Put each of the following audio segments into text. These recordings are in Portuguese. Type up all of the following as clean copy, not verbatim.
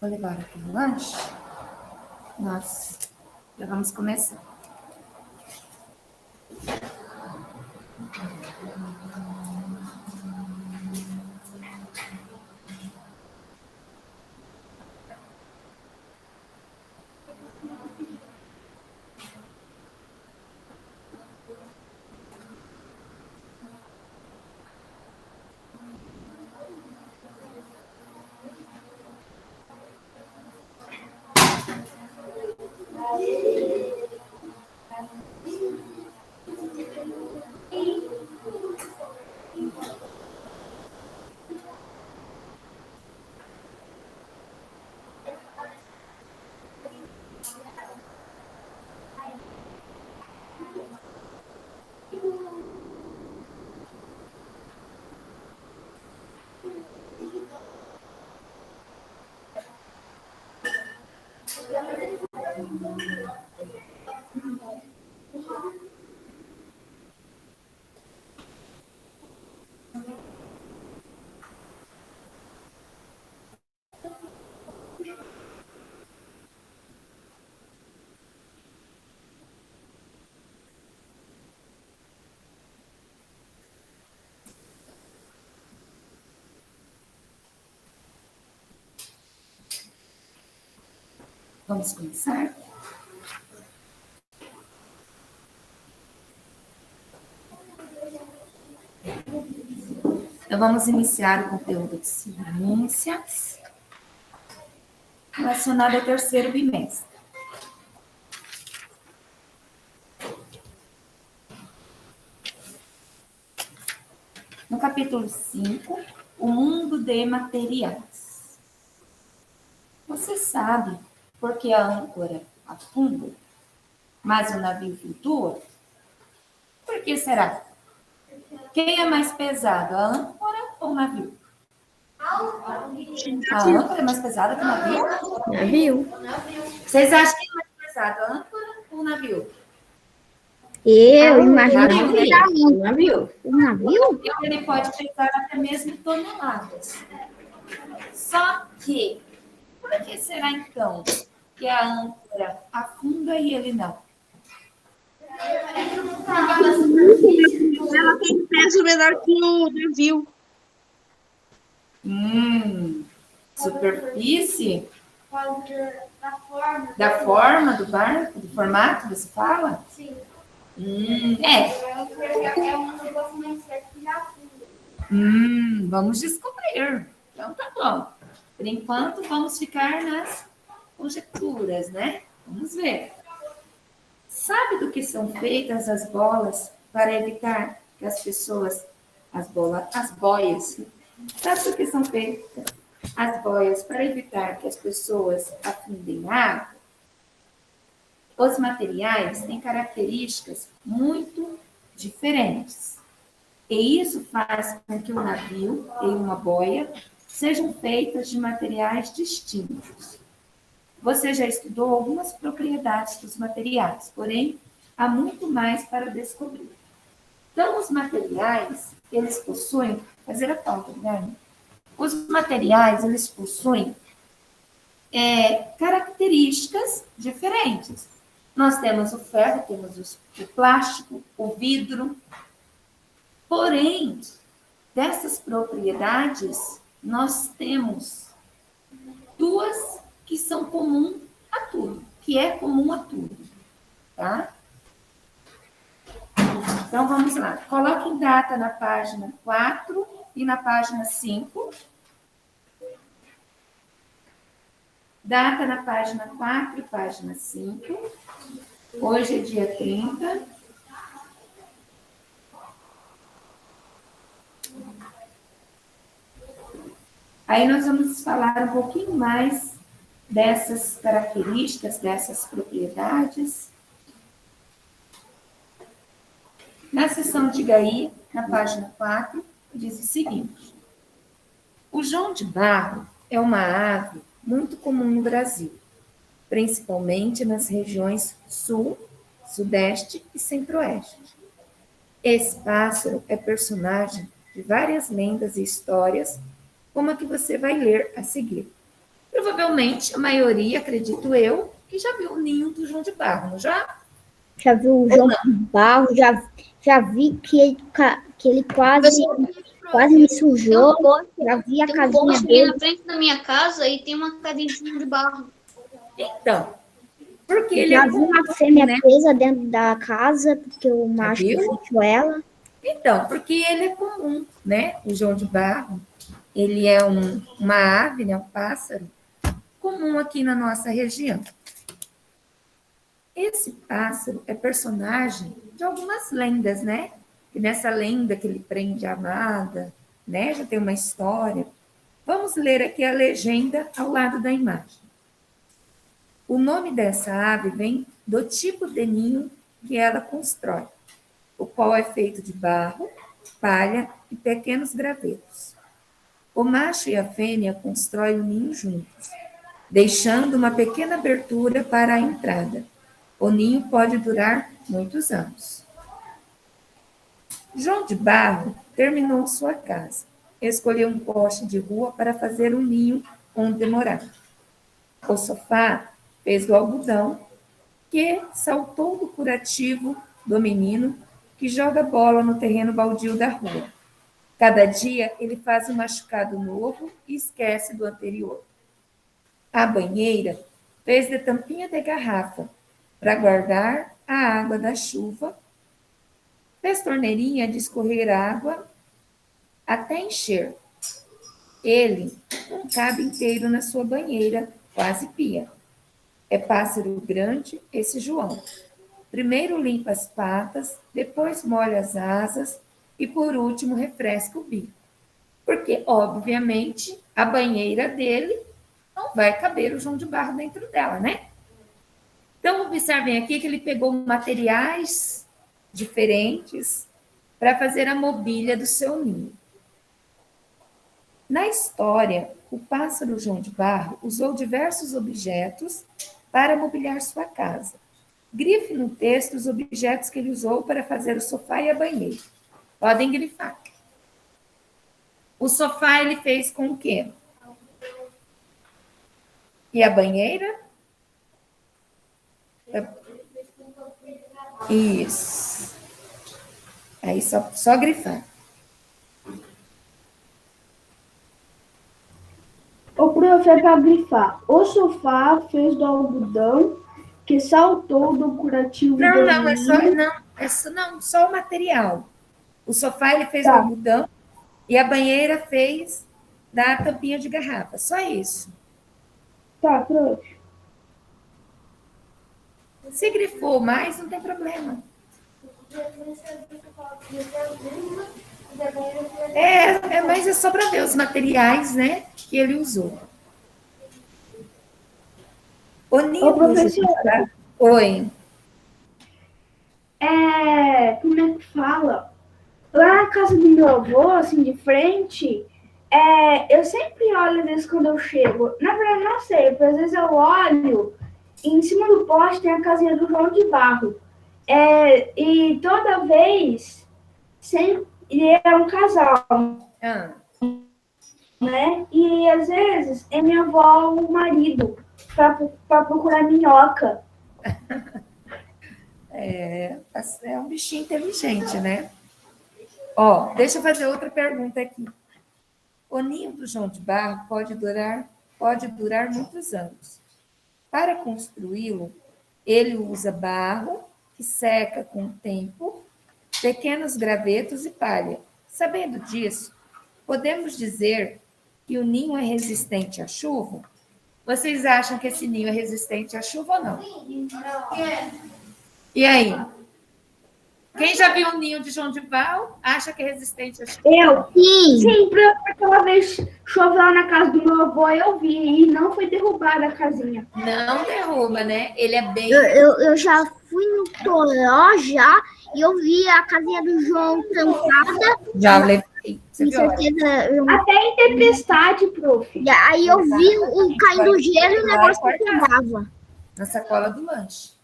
Vou levar aqui no lanche. Nós já vamos começar. Vamos começar? Então, vamos iniciar o conteúdo de ciências relacionado ao terceiro bimestre. No capítulo 5, o mundo de materiais. Você sabe por que a âncora afunda, mas o navio flutua? Por que será? Quem é mais pesado, a âncora ou o navio? A âncora é mais pesada que o navio? Navio. Vocês acham que é mais pesado, a âncora ou o navio? Eu imagino que Navio. o navio. O navio? Ele pode pesar até mesmo toneladas. Só que, por que será então que a âncora afunda e ele não? Ela tem peso menor que o navio. Superfície? Da forma do barco, do formato, você fala? Sim. É. É um negócio mais certo que já afunda. Vamos descobrir. Então tá bom. Por enquanto, vamos ficar nas conjecturas, né? Vamos ver. Sabe do que são feitas as bolas para evitar que as pessoas... as boias. Sabe do que são feitas as boias para evitar que as pessoas afundem água? Os materiais têm características muito diferentes. E isso faz com que o navio e uma boia sejam feitas de materiais distintos. Você já estudou algumas propriedades dos materiais, porém, há muito mais para descobrir. Então, os materiais, eles possuem... fazer a pauta, né? Os materiais, eles possuem características diferentes. Nós temos o ferro, temos o plástico, o vidro. Porém, dessas propriedades, nós temos duas que são comuns a tudo, que é comum a tudo, tá? Então, vamos lá. Coloquem data na página 4 e na página 5. Data na página 4 e página 5. Hoje é dia 30. Aí nós vamos falar um pouquinho mais dessas características, dessas propriedades. Na seção Diga aí, na página 4, diz o seguinte: o João de Barro é uma ave muito comum no Brasil, principalmente nas regiões Sul, Sudeste e Centro-Oeste. Esse pássaro é personagem de várias lendas e histórias, como a que você vai ler a seguir. Provavelmente a maioria, acredito eu, que já viu o ninho do João de Barro, não já? Já viu o João de Barro, já vi que ele quase me sujou. Já vi a Tem um casinha poste aqui dele. na frente da minha casa e tem uma casinha de barro. Então, porque ele Já é vi comum, uma fêmea né? presa dentro da casa, porque o Já macho viu? deixou ela. Então, porque ele é comum, né? O João de Barro, ele é uma ave, né? Um pássaro comum aqui na nossa região. Esse pássaro é personagem de algumas lendas, né? E nessa lenda que ele prende a amada, né? Já tem uma história. Vamos ler aqui a legenda ao lado da imagem. O nome dessa ave vem do tipo de ninho que ela constrói, o qual é feito de barro, palha e pequenos gravetos. O macho e a fêmea constroem o ninho juntos, deixando uma pequena abertura para a entrada. O ninho pode durar muitos anos. João de Barro terminou sua casa. Escolheu um poste de rua para fazer um ninho onde morar. O sofá fez do algodão, que saltou do curativo do menino que joga bola no terreno baldio da rua. Cada dia ele faz um machucado novo e esquece do anterior. A banheira fez de tampinha de garrafa para guardar a água da chuva. Fez torneirinha de escorrer água até encher. Ele não cabe inteiro na sua banheira, quase pia. É pássaro grande esse João. Primeiro limpa as patas, depois molha as asas e, por último, refresca o bico. Porque, obviamente, a banheira dele não vai caber o João de Barro dentro dela, né? Então, observem aqui que ele pegou materiais diferentes para fazer a mobília do seu ninho. Na história, o pássaro João de Barro usou diversos objetos para mobiliar sua casa. Grife no texto os objetos que ele usou para fazer o sofá e a banheira. Podem grifar. O sofá ele fez com o quê? E a banheira? Isso. Aí só grifar. O prof é para grifar. O sofá fez do algodão que saltou do curativo do Não, ninho. só o material. O sofá ele fez do Tá, algodão e a banheira fez da tampinha de garrafa. Só isso. tá, prof. Se grifou mais, não tem problema. Mas é só para ver os materiais, né, que ele usou. O Ô, ninho do professora, Oi. como é que fala? Lá na casa do meu avô, assim, de frente, eu sempre olho às vezes quando eu chego. Na verdade, não sei, porque às vezes eu olho e em cima do poste tem a casinha do João de Barro. E toda vez, sempre, ele é um casal, Ah, né? E às vezes é minha avó o marido para procurar minhoca. é um bichinho inteligente, né? Ó, deixa eu fazer outra pergunta aqui. O ninho do João de Barro pode durar muitos anos. Para construí-lo, ele usa barro, que seca com o tempo, pequenos gravetos e palha. Sabendo disso, podemos dizer que o ninho é resistente à chuva? Vocês acham que esse ninho é resistente à chuva ou não? E aí? Quem já viu um ninho de João de Barro, acha que é resistente? Eu. Sim. Sim, aquela vez choveu na casa do meu avô, eu vi, e não foi derrubada a casinha. Não derruba, né? Ele é bem... Eu já fui no Toró já e eu vi a casinha do João trancada. Já levei. Você Com viu? certeza. Até em tempestade, prof. E aí eu vi o caindo gelo e o negócio que pegava. Na sacola do lanche.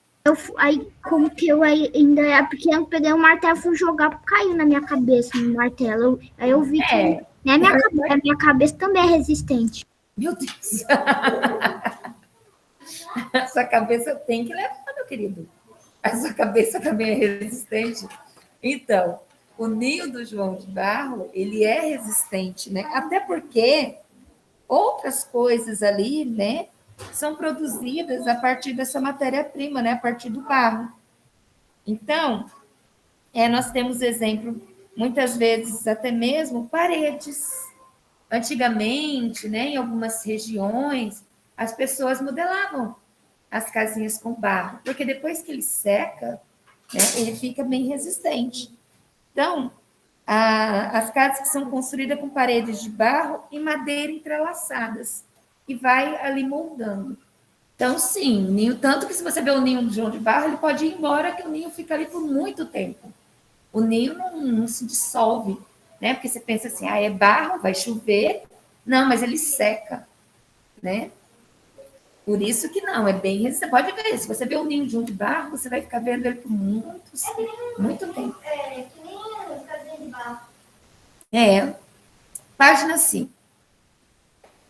Aí, como que eu ainda era pequeno, peguei um martelo e fui jogar, caiu na minha cabeça um martelo. Aí eu vi que a minha cabeça também é resistente. Meu Deus. A sua cabeça tem que levar, meu querido. A sua cabeça também é resistente. Então, o ninho do João de Barro, ele é resistente, né? Até porque outras coisas ali, né, são produzidas a partir dessa matéria-prima, né, a partir do barro. Então, nós temos exemplo, muitas vezes até mesmo paredes. Antigamente, né, em algumas regiões, as pessoas modelavam as casinhas com barro, porque depois que ele seca, né, ele fica bem resistente. Então, as casas que são construídas com paredes de barro e madeira entrelaçadas, e vai ali moldando. Então, sim, o ninho, tanto que se você vê o ninho de João de Barro, ele pode ir embora, que o ninho fica ali por muito tempo. O ninho não se dissolve, né? Porque você pensa assim, é barro, vai chover. Não, mas ele seca, né? Por isso que não, é bem resistente. Você pode ver, se você vê o ninho de João de Barro, você vai ficar vendo ele por muito tempo. Que nem casinha de barro. Página 5.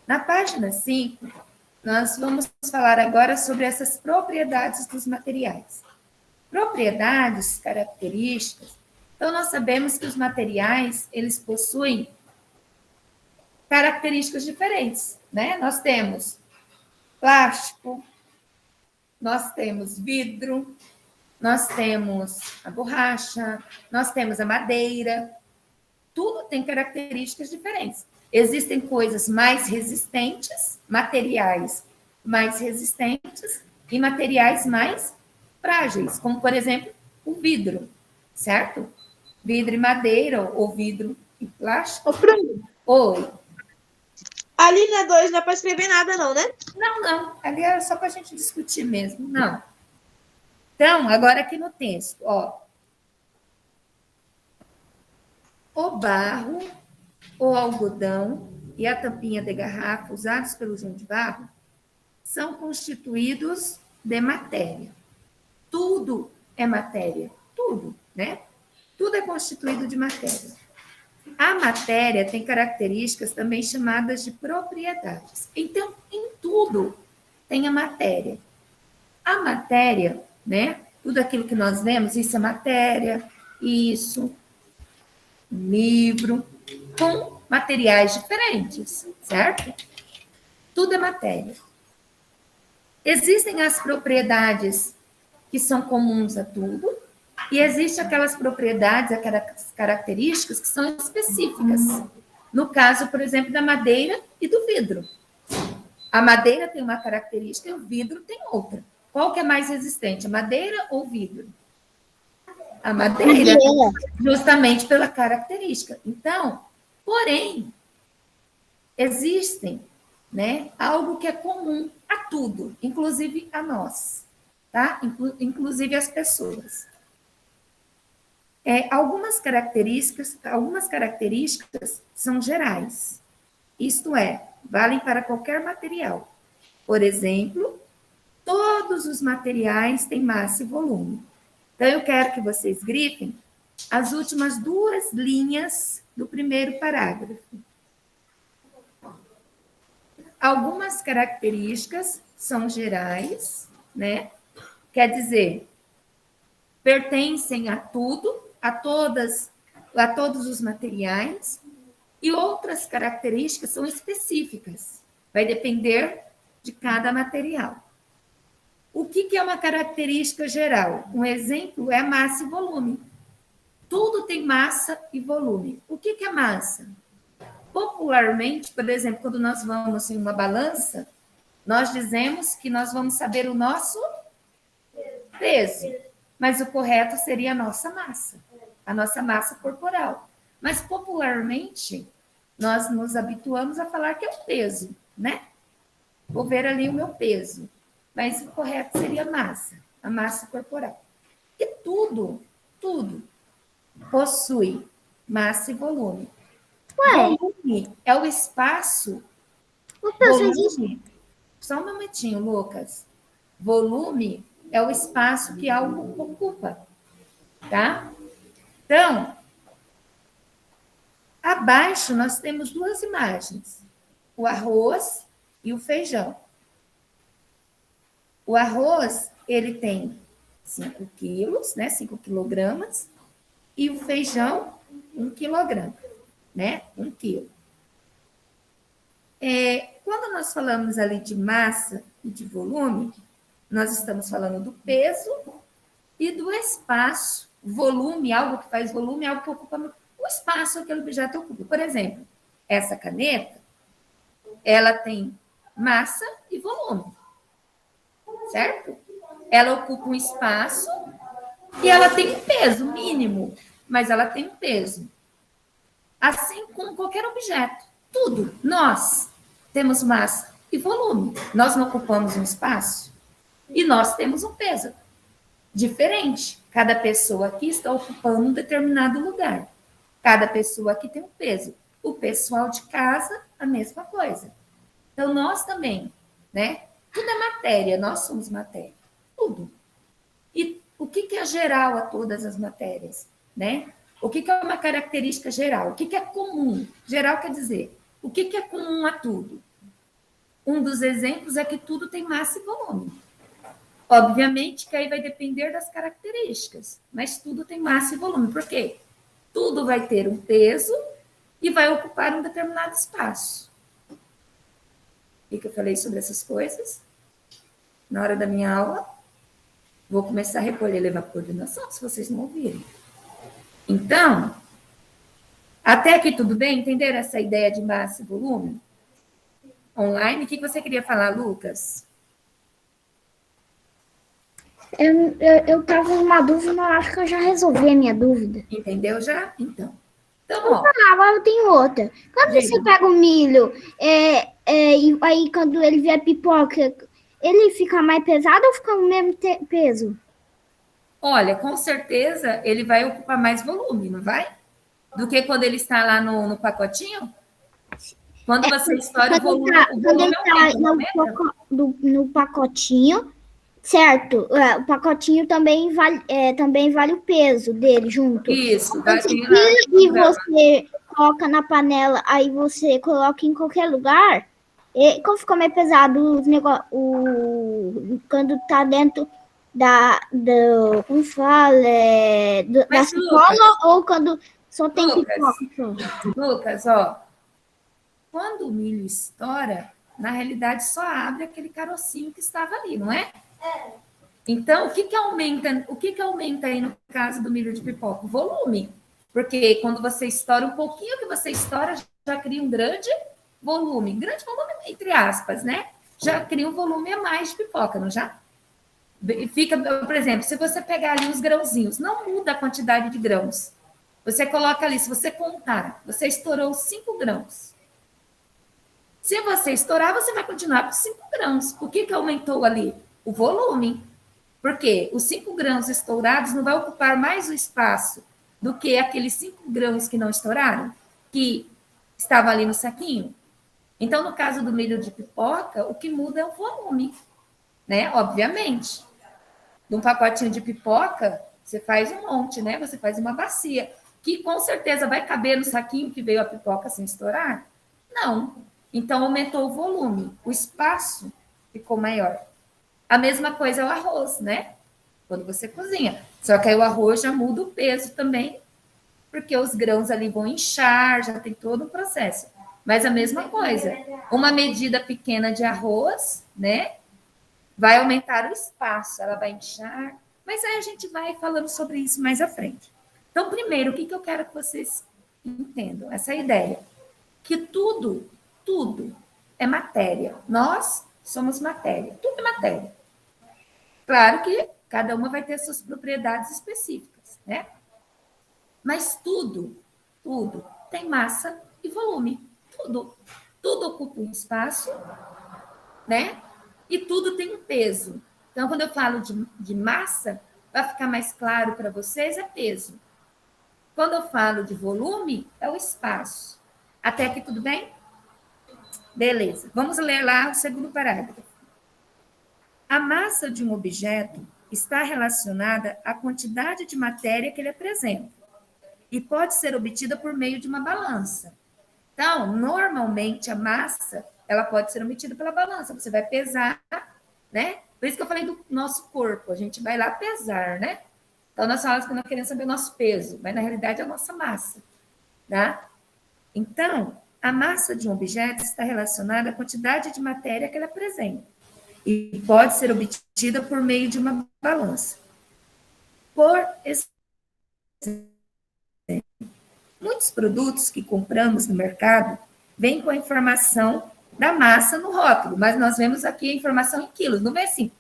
Na página 5, nós vamos falar agora sobre essas propriedades dos materiais. Propriedades, características. Então, nós sabemos que os materiais, eles possuem características diferentes, né? Nós temos plástico, nós temos vidro, nós temos a borracha, nós temos a madeira. Tudo tem características diferentes. Existem coisas mais resistentes, materiais mais resistentes e materiais mais frágeis, como, por exemplo, o vidro, certo? Vidro e madeira, ou vidro e plástico. Ô, Bruno, Oi. a linha 2 não é para escrever nada, não, né? Não. Ali é só para a gente discutir mesmo. Não. Então, agora aqui no texto, ó. O barro, o algodão e a tampinha de garrafa usados pelo João de Barro são constituídos de matéria. Tudo é matéria. Tudo, né? Tudo é constituído de matéria. A matéria tem características também chamadas de propriedades. Então, em tudo tem a matéria. A matéria, né? Tudo aquilo que nós vemos, isso é matéria, isso, um livro, com materiais diferentes, certo? Tudo é matéria. Existem as propriedades que são comuns a tudo, e existem aquelas propriedades, aquelas características que são específicas. No caso, por exemplo, da madeira e do vidro. A madeira tem uma característica e o vidro tem outra. Qual que é mais resistente, a madeira ou o vidro? A madeira, justamente pela característica. Então, porém, existem, né, algo que é comum a tudo, inclusive a nós, tá? Inclusive as pessoas. Algumas características são gerais, isto é, valem para qualquer material. Por exemplo, todos os materiais têm massa e volume. Então, eu quero que vocês grifem as últimas 2 linhas do primeiro parágrafo. Algumas características são gerais, né? Quer dizer, pertencem a tudo, a todos os materiais, e outras características são específicas. Vai depender de cada material. O que é uma característica geral? Um exemplo é massa e volume. Tudo tem massa e volume. O que é massa? Popularmente, por exemplo, quando nós vamos em uma balança, nós dizemos que nós vamos saber o nosso peso. mas o correto seria a nossa massa corporal. Mas, popularmente, nós nos habituamos a falar que é o peso, né? Vou ver ali o meu peso, mas o correto seria a massa corporal. E tudo possui massa e volume. Volume é o espaço. Volume, só um momentinho, Lucas. Volume é o espaço que algo ocupa, tá? Então, abaixo nós temos duas imagens, o arroz e o feijão. O arroz, ele tem 5 quilos, né? 5 quilogramas, e o feijão, 1 quilograma, né? 1 quilo. Quando nós falamos ali de massa e de volume, nós estamos falando do peso e do espaço. Volume, algo que faz volume, algo que ocupa o espaço que aquele objeto ocupa. Por exemplo, essa caneta, ela tem massa e volume, certo? Ela ocupa um espaço e ela tem um peso mínimo, mas ela tem um peso. Assim como qualquer objeto, tudo. Nós temos massa e volume. Nós não ocupamos um espaço e nós temos um peso diferente. Cada pessoa aqui está ocupando um determinado lugar. Cada pessoa aqui tem um peso. O pessoal de casa, a mesma coisa. Então, nós também, né? Tudo é matéria, nós somos matéria. Tudo. E o que é geral a todas as matérias, né? O que é uma característica geral? O que é comum? Geral quer dizer, o que é comum a tudo? Um dos exemplos é que tudo tem massa e volume. Obviamente que aí vai depender das características, mas tudo tem massa e volume. Por quê? Tudo vai ter um peso e vai ocupar um determinado espaço. O que eu falei sobre essas coisas? Na hora da minha aula, vou começar a recolher e levar para coordenação, se vocês não ouvirem. Então, até aqui tudo bem? Entenderam essa ideia de massa e volume? Online, o que você queria falar, Lucas? Eu tava numa dúvida, mas acho que eu já resolvi a minha dúvida. Entendeu já? Então ó. Agora eu tenho outra. Quando você pega o milho, e aí quando ele vier pipoca, ele fica mais pesado ou fica o mesmo peso? Olha, com certeza ele vai ocupar mais volume, não vai? Do que quando ele está lá no pacotinho? Quando você estoura o volume, quando ele está no pacotinho, certo? O pacotinho também vale o peso dele junto. Isso. E você coloca na panela, aí você coloca em qualquer lugar, e como fica mais pesado quando tá dentro como fala, da sacola, ou quando só tem pipoca? Lucas, ó, quando o milho estoura, na realidade só abre aquele carocinho que estava ali, não é? Então, o que aumenta aí no caso do milho de pipoca? O volume. Porque quando você estoura, um pouquinho que você estoura, já cria um grande volume. Grande volume, entre aspas, né? Já cria um volume a mais de pipoca, não já? Fica, por exemplo, se você pegar ali os grãozinhos, não muda a quantidade de grãos. Você coloca ali, se você contar, você estourou 5 grãos. Se você estourar, você vai continuar com 5 grãos. O que aumentou ali? O volume. Porque os 5 grãos estourados não vai ocupar mais o espaço do que aqueles 5 grãos que não estouraram, que estavam ali no saquinho. Então, no caso do milho de pipoca, o que muda é o volume, né? Obviamente. De um pacotinho de pipoca, você faz um monte, né? Você faz uma bacia, que com certeza vai caber no saquinho que veio a pipoca sem estourar? Não. Então, aumentou o volume, o espaço ficou maior. A mesma coisa é o arroz, né? Quando você cozinha. Só que aí o arroz já muda o peso também, porque os grãos ali vão inchar, já tem todo o processo. Mas a mesma coisa, uma medida pequena de arroz, né? Vai aumentar o espaço, ela vai inchar. Mas aí a gente vai falando sobre isso mais à frente. Então, primeiro, o que eu quero que vocês entendam? Essa ideia. Que tudo é matéria. Nós somos matéria. Tudo é matéria. Claro que Cada uma vai ter suas propriedades específicas, né? Mas tudo tem massa e volume. Tudo ocupa um espaço, né? E tudo tem um peso. Então, quando eu falo de massa, para ficar mais claro para vocês, é peso. Quando eu falo de volume, é o espaço. Até aqui tudo bem? Beleza. Vamos ler lá o segundo parágrafo. A massa de um objeto está relacionada à quantidade de matéria que ele apresenta e pode ser obtida por meio de uma balança. Então, normalmente, a massa, ela pode ser obtida pela balança. Você vai pesar, né? Por isso que eu falei do nosso corpo. A gente vai lá pesar, né? Então, nós falamos que nós queremos saber o nosso peso, mas, na realidade, é a nossa massa, tá? Então, a massa de um objeto está relacionada à quantidade de matéria que ele apresenta e pode ser obtida por meio de uma balança. Por exemplo, muitos produtos que compramos no mercado vêm com a informação da massa no rótulo, mas nós vemos aqui a informação em quilos, não vem assim,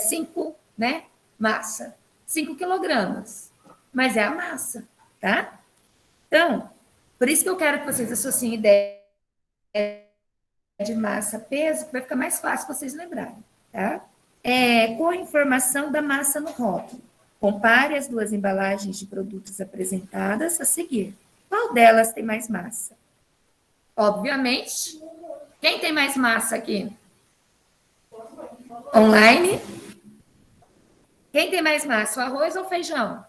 5, né, massa, 5 quilogramas, mas é a massa, tá? Então, por isso que eu quero que vocês associem ideia de massa, peso, que vai ficar mais fácil vocês lembrarem, tá? Com a informação da massa no rótulo. Compare as duas embalagens de produtos apresentadas a seguir. Qual delas tem mais massa? Obviamente, quem tem mais massa aqui? Online. Quem tem mais massa, o arroz ou o feijão?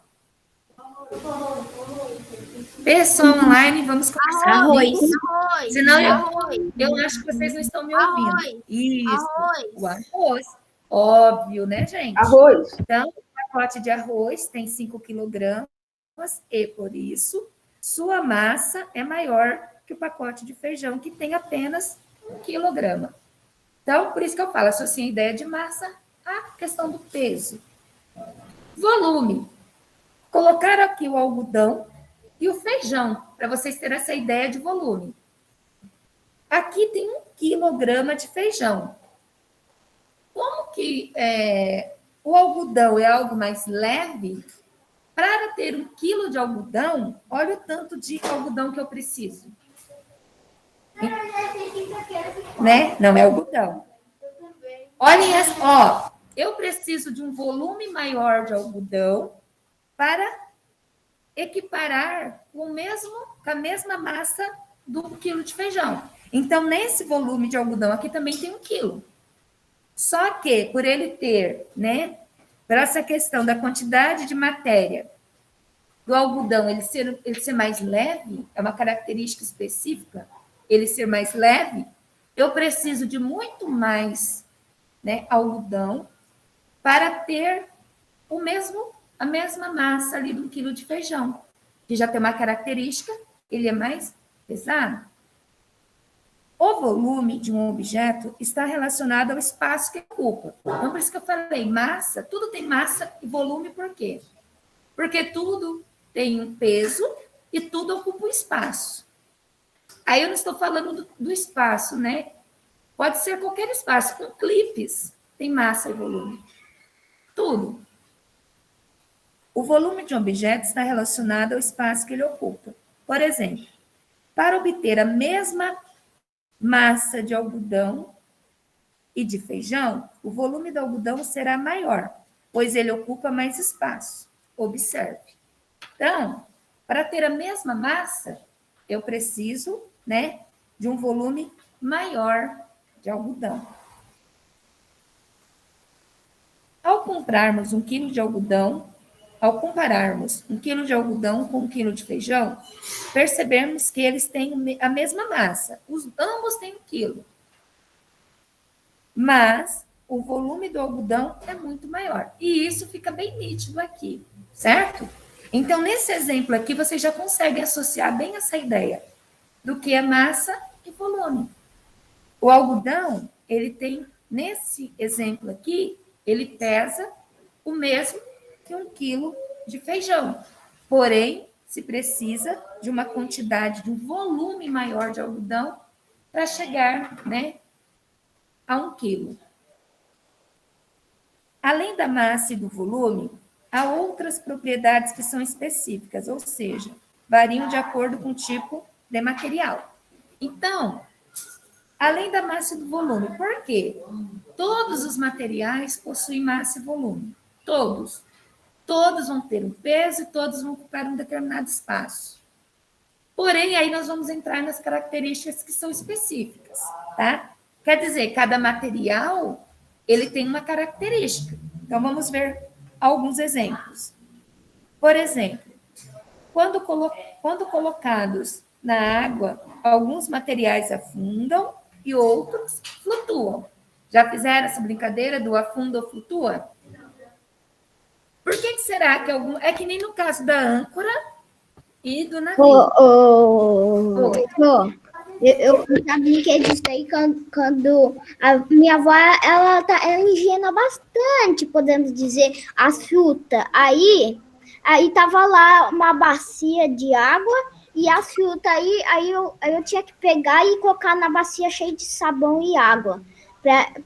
Pessoal online, vamos começar. Arroz. Senão eu acho que vocês não estão me ouvindo. Arroz. Isso, o arroz. Óbvio, né, gente? Arroz. Então, o pacote de arroz tem 5 quilogramas e, por isso, sua massa é maior que o pacote de feijão, que tem apenas 1 quilograma. Então, por isso que eu falo, associa a ideia de massa à questão do peso. Volume. Colocar aqui o algodão e o feijão, para vocês terem essa ideia de volume. Aqui tem 1 quilograma de feijão. Como que o algodão é algo mais leve? Para ter 1 quilo de algodão, olha o tanto de algodão que eu preciso. Né? Não é algodão. Olhem, eu preciso de um volume maior de algodão para equiparar com a mesma massa do 1 quilo de feijão. Então, nesse volume de algodão aqui também tem 1 quilo. Só que, por ele ter, né, por essa questão da quantidade de matéria do algodão, ele ser mais leve, é uma característica específica, ele ser mais leve, eu preciso de muito mais, né, algodão para ter a mesma massa ali do 1 quilo de feijão, que já tem uma característica, ele é mais pesado. O volume de um objeto está relacionado ao espaço que ocupa. Então, por isso que eu falei, massa, tudo tem massa e volume, por quê? Porque tudo tem um peso e tudo ocupa um espaço. Aí eu não estou falando do espaço, né? Pode ser qualquer espaço, com clipes tem massa e volume. Tudo. O volume de um objeto está relacionado ao espaço que ele ocupa. Por exemplo, para obter a mesma massa de algodão e de feijão, o volume do algodão será maior, pois ele ocupa mais espaço. Observe. Então, para ter a mesma massa, eu preciso, né, de um volume maior de algodão. Ao compararmos 1 quilo de algodão com 1 quilo de feijão, percebemos que eles têm a mesma massa. Ambos têm 1 quilo. Mas o volume do algodão é muito maior. E isso fica bem nítido aqui, certo? Então, nesse exemplo aqui, vocês já conseguem associar bem essa ideia do que é massa e volume. O algodão, ele tem, nesse exemplo aqui, ele pesa o mesmo que 1 quilo de feijão. Porém, se precisa de uma quantidade, de um volume maior de algodão para chegar, né, a 1 quilo. Além da massa e do volume, há outras propriedades que são específicas, ou seja, variam de acordo com o tipo de material. Então, além da massa e do volume, por quê? Todos os materiais possuem massa e volume. Todos. Todos vão ter um peso e todos vão ocupar um determinado espaço. Porém, aí nós vamos entrar nas características que são específicas, tá? Quer dizer, cada material, ele tem uma característica. Então, vamos ver alguns exemplos. Por exemplo, quando colocados na água, alguns materiais afundam e outros flutuam. Já fizeram essa brincadeira do afunda ou flutua? Por que será que algum... É que nem no caso da âncora e do navio. Eu já brinquei disso aí quando a minha avó, ela higiena bastante, podemos dizer, as frutas. Aí tava lá uma bacia de água e as frutas, aí eu tinha que pegar e colocar na bacia cheia de sabão e água,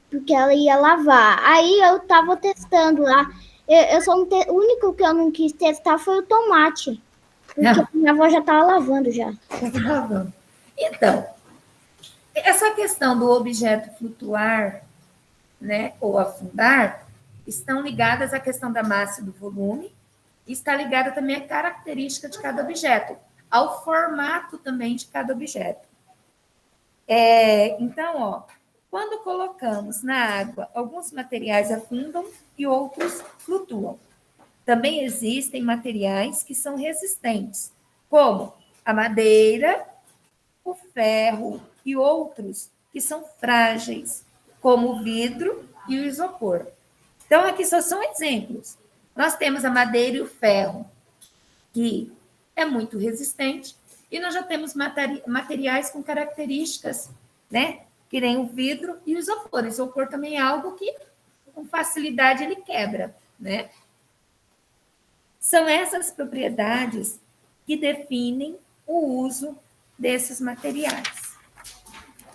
porque ela ia lavar. Aí eu tava testando lá. O único que eu não quis testar foi o tomate. Porque minha avó já estava lavando já. Então, essa questão do objeto flutuar, né, ou afundar, estão ligadas à questão da massa e do volume, e está ligada também à característica de cada objeto, ao formato também de cada objeto. Então, ó, quando colocamos na água, alguns materiais afundam e outros flutuam. Também existem materiais que são resistentes, como a madeira, o ferro e outros que são frágeis, como o vidro e o isopor. Então, aqui só são exemplos. Nós temos a madeira e o ferro, que é muito resistente, e nós já temos materiais com características, né? Que nem o vidro e o isopor. O isopor também é algo que, com facilidade, ele quebra, né? São essas propriedades que definem o uso desses materiais.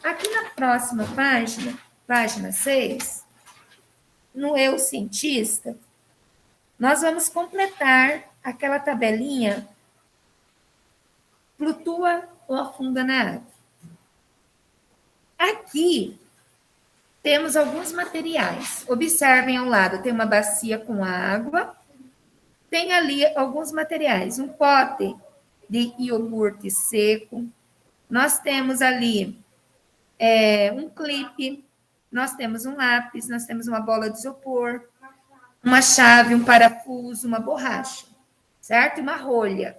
Aqui na próxima página, página 6, no Eu Cientista, nós vamos completar aquela tabelinha flutua ou afunda na água. Aqui temos alguns materiais. Observem ao lado, tem uma bacia com água, tem ali alguns materiais, um pote de iogurte seco, nós temos ali um clipe, nós temos um lápis, nós temos uma bola de isopor, uma chave, um parafuso, uma borracha, certo? E uma rolha.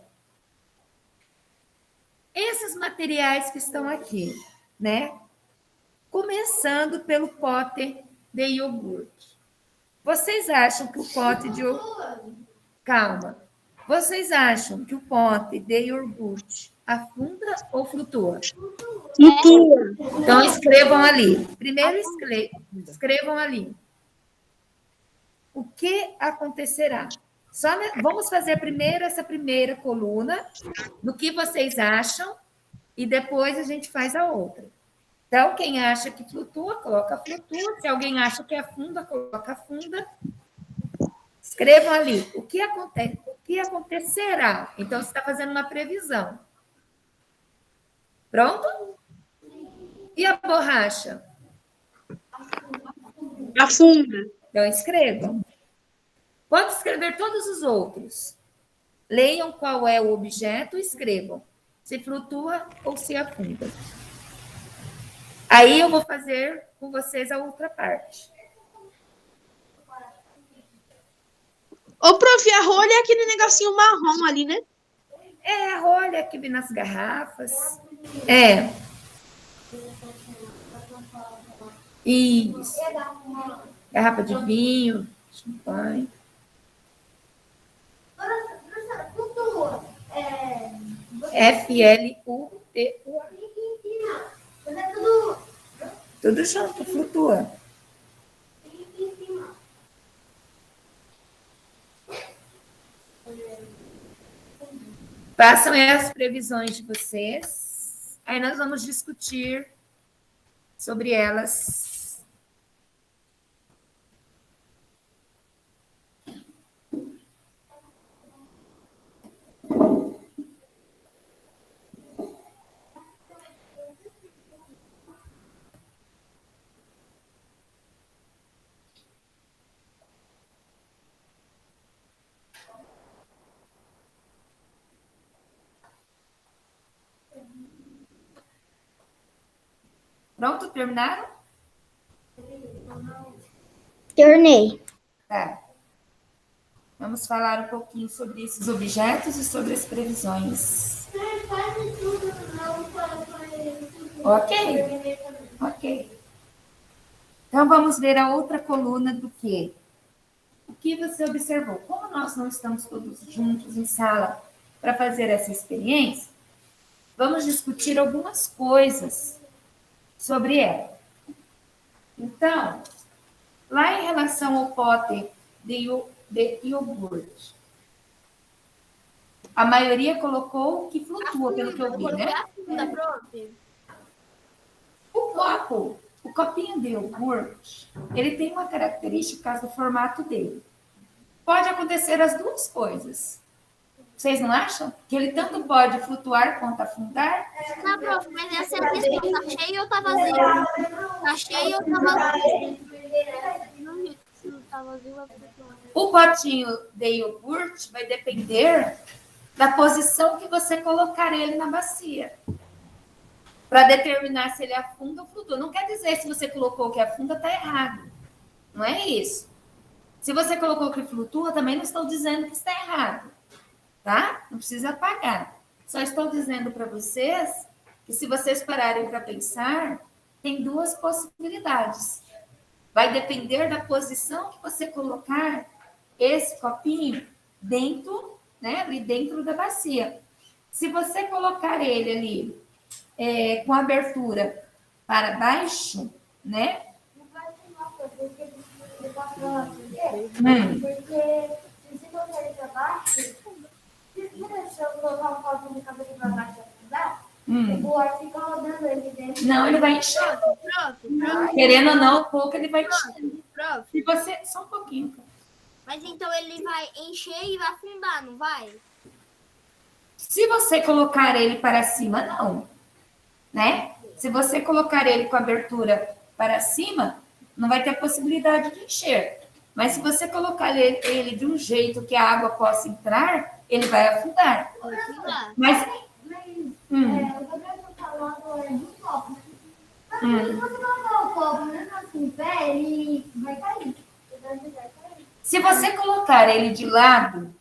Esses materiais que estão aqui, né? Começando pelo pote de iogurte. Vocês acham que o pote de iogurte... Calma. Vocês acham que o pote de iogurte afunda ou flutua? Flutua. Então, escrevam ali. Primeiro, escrevam ali. O que acontecerá? Vamos fazer primeiro essa primeira coluna, do que vocês acham, e depois a gente faz a outra. Então, quem acha que flutua, coloca flutua. Se alguém acha que afunda, coloca afunda. Escrevam ali. O que acontecerá? Então, você está fazendo uma previsão. Pronto? E a borracha? Afunda. Então, escrevam. Pode escrever todos os outros. Leiam qual é o objeto e escrevam se flutua ou se afunda. Aí eu vou fazer com vocês a outra parte. Ô, prof, a rolha é aquele negocinho marrom ali, né? É a rolha que vem nas garrafas. É. Isso. Garrafa de vinho, champanhe. Flutua. F-L-U-T-U-A. Tudo Tudo junto, flutua. em cima. Façam as previsões de vocês. Aí nós vamos discutir sobre elas Pronto? Terminaram? Tornei. Tá. Vamos falar um pouquinho sobre esses objetos e sobre as previsões. Quase tudo não foi. Ok. Ok. Então, vamos ver a outra coluna do quê? O que você observou? Como nós não estamos todos juntos em sala para fazer essa experiência, vamos discutir algumas coisas sobre ela. Então, lá em relação ao pote de iogurte, a maioria colocou que flutua, pelo que eu vi, né? O copinho de iogurte, ele tem uma característica por causa do formato dele. Pode acontecer as duas coisas. Vocês não acham? Que ele tanto pode flutuar quanto afundar? Não, prof, mas essa é a questão. Tá cheio ou tá vazio? Tá cheio ou tá vazio? Se não tá vazio, vai flutuar. O potinho de iogurte vai depender da posição que você colocar ele na bacia. Para determinar se ele afunda ou flutua. Não quer dizer se você colocou que afunda, está errado. Não é isso. Se você colocou que flutua, também não estou dizendo que está errado. Tá? Não precisa apagar. Só estou dizendo para vocês que se vocês pararem para pensar, tem duas possibilidades. Vai depender da posição que você colocar esse copinho dentro, né, ali dentro da bacia. Se você colocar ele ali com abertura para baixo, né? Não vai ser nossa, porque ele tá falando. Porque se colocar ele para baixo, se eu colocar um copo de cabeça para baixo e afundar, o ar fica rodando ele dentro. Não, ele vai encher. Prof, Querendo ou não, um pouco ele vai encher. prof. Se você... Só um pouquinho. Mas então ele vai encher e vai afundar, não vai? Se você colocar ele para cima, não. Né? Se você colocar ele com abertura para cima, não vai ter a possibilidade de encher. Mas se você colocar ele de um jeito que a água possa entrar, ele vai afundar. Vai afundar. Mas... O Gabriel tá falando de um copo. Mas se você colocar o copo mesmo assim em pé, ele vai cair. Se você colocar ele de lado,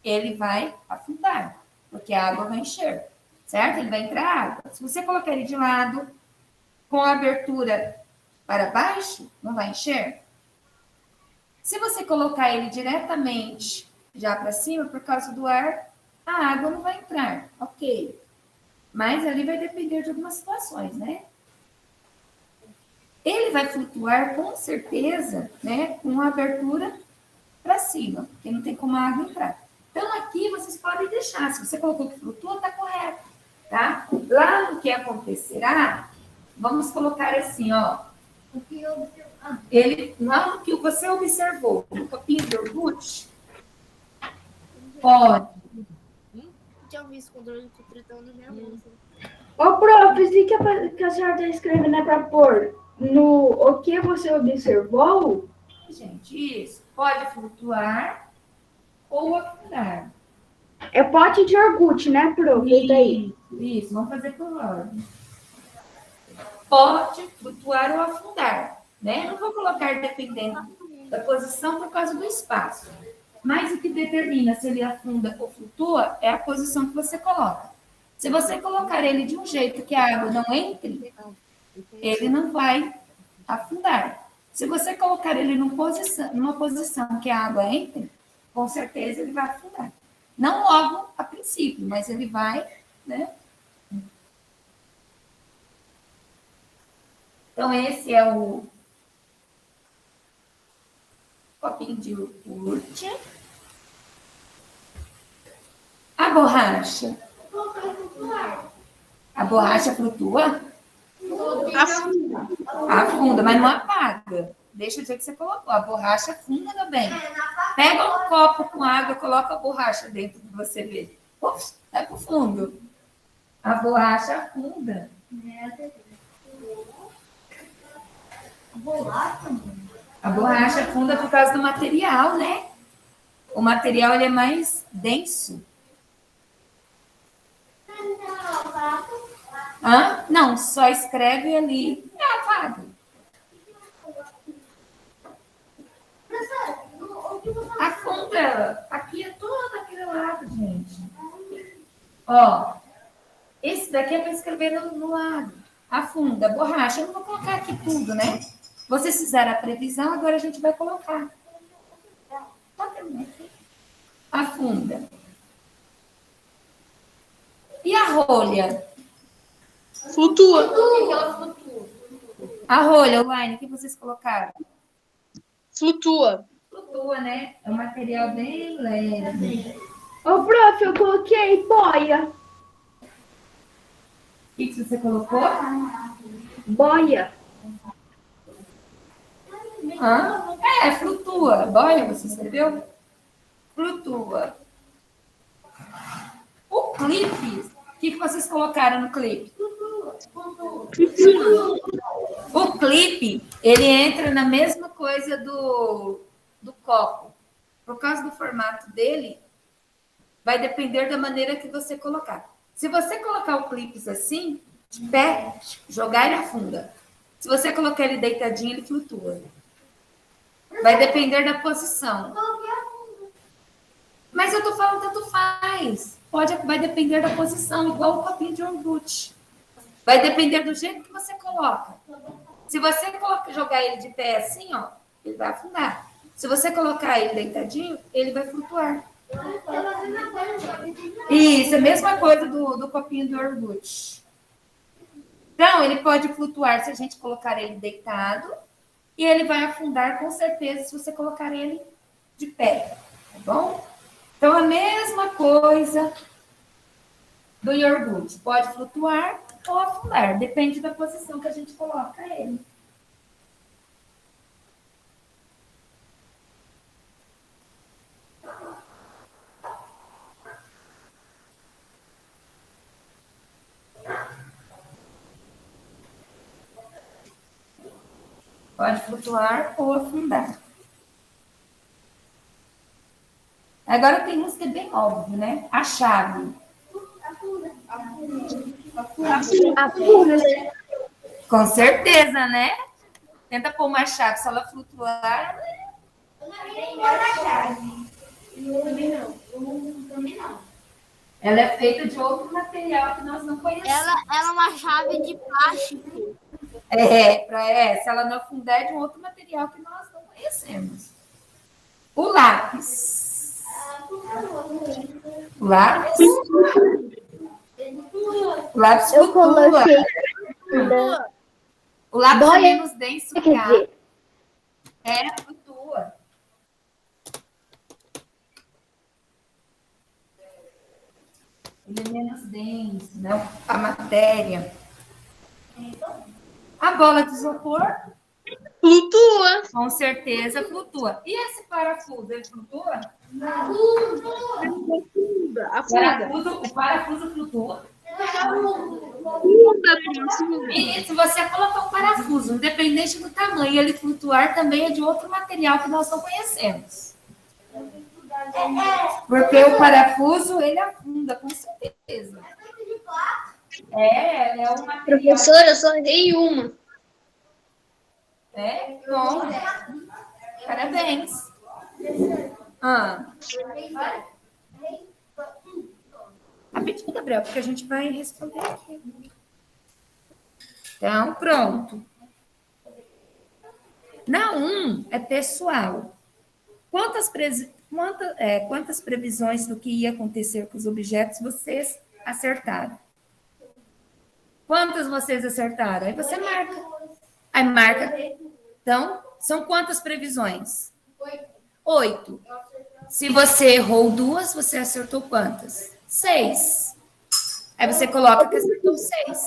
ele vai afundar, porque a água vai encher, certo? Ele vai entrar água. Se você colocar ele de lado, com a abertura para baixo, não vai encher. Se você colocar ele diretamente já para cima, por causa do ar, a água não vai entrar, ok. Mas ali vai depender de algumas situações, né? Ele vai flutuar com certeza, né, com a abertura para cima, porque não tem como a água entrar. Então, aqui vocês podem deixar. Se você colocou que flutua, está correto, tá? Lá no que acontecerá, vamos colocar assim, ó. Ele, lá no que você observou, no copinho de iogurte, pode. Tinha visto o controle do tritão na minha mão. Ô, prof, e que a senhora está escrevendo é para pôr no o que você observou? Gente, isso. Pode flutuar ou afundar. É pote de iogurte, né, prof? Isso aí. Isso, vamos fazer por ordem. Pode flutuar ou afundar, né? Não vou colocar dependendo da posição por causa do espaço. Mas o que determina se ele afunda ou flutua é a posição que você coloca. Se você colocar ele de um jeito que a água não entre, ele não vai afundar. Se você colocar ele numa posição que a água entre, com certeza ele vai afundar. Não logo a princípio, mas ele vai, né? Então, esse é o copinho de iogurte. A borracha. A borracha flutua? Afunda, mas não apaga. Deixa o jeito que você colocou. A borracha afunda também. Pega um copo com água, coloca a borracha dentro para você ver. Ups, vai pro fundo. A borracha afunda. A borracha afunda por causa do material, né? O material ele é mais denso. Hã? Não, só escreve ali. Vago. Afunda ela. Aqui é todo aquele lado, gente. Ó, esse daqui é para escrever no lado. Afunda, borracha. Eu não vou colocar aqui tudo, né? Vocês fizeram a previsão, agora a gente vai colocar. Afunda. E a rolha? Flutua. A rolha, Elaine, o que vocês colocaram? Flutua. Flutua, né? É um material bem leve. Ô, prof, eu coloquei boia. O que você colocou? Boia. Hã? Flutua. Boia, você escreveu? Flutua. O clipe. O que vocês colocaram no clipe? O clipe, ele entra na mesma coisa do copo. Por causa do formato dele, vai depender da maneira que você colocar. Se você colocar o clipe assim, de pé, jogar ele afunda. Se você colocar ele deitadinho, ele flutua. Vai depender da posição. Mas eu tô falando tanto faz. Vai depender da posição, igual o copinho de iogurte. Vai depender do jeito que você coloca. Se você jogar ele de pé assim, ó, ele vai afundar. Se você colocar ele deitadinho, ele vai flutuar. Isso, é a mesma coisa do copinho de iogurte. Então, ele pode flutuar se a gente colocar ele deitado e ele vai afundar com certeza se você colocar ele de pé, tá bom? Então, a mesma coisa do iogurte. Pode flutuar ou afundar, depende da posição que a gente coloca ele. Pode flutuar ou afundar. Agora tem uns que é bem óbvio, né? A chave. Com certeza, né? Tenta pôr uma chave, se ela flutuar. Ela é feita de outro material que nós não conhecemos. Ela é uma chave de plástico. Se ela não afundar, é de um outro material que nós não conhecemos. O lápis. O lápis? O lápis Eu flutua. coloquei. O lápis Boia, é menos denso quer que a dizer, água. Flutua. Ele é menos denso, né? A matéria. A bola de isopor, Flutua. com certeza, flutua. E esse parafuso, ele flutua? O parafuso flutua. E se você colocar um parafuso, independente do tamanho, ele flutuar também é de outro material que nós não conhecemos. Porque o parafuso, ele afunda, com certeza. É um material. Professora, eu só errei uma. Bom. Parabéns. Rapidinho, Gabriel, porque a gente vai responder aqui. Então, pronto. Na 1 é pessoal. Quantas previsões do que ia acontecer com os objetos vocês acertaram? Quantas vocês acertaram? Aí você marca. Aí marca. Então, são quantas previsões? 8. Se você errou 2, você acertou quantas? 6. Aí você coloca que acertou 6.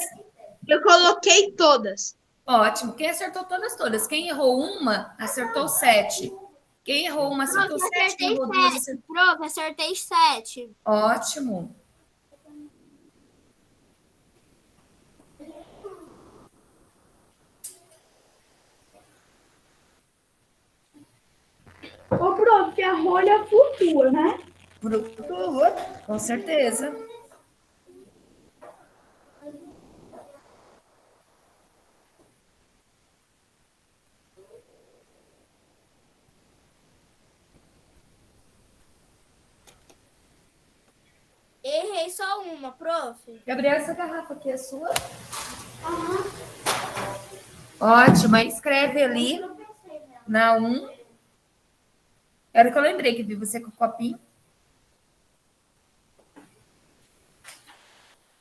Eu coloquei todas. Ótimo. Quem acertou todas? Quem errou uma, acertou 7. Quem errou uma, acertou 7. Quem errou 2, acertou... Prof, acertei 7. Ótimo. Ô, prof, a rolha flutua, né? Com certeza. coloquei só uma, prof. Gabriela, essa garrafa aqui é sua? Ótimo, aí escreve ali na 1. Era que eu lembrei que vi você com o copinho.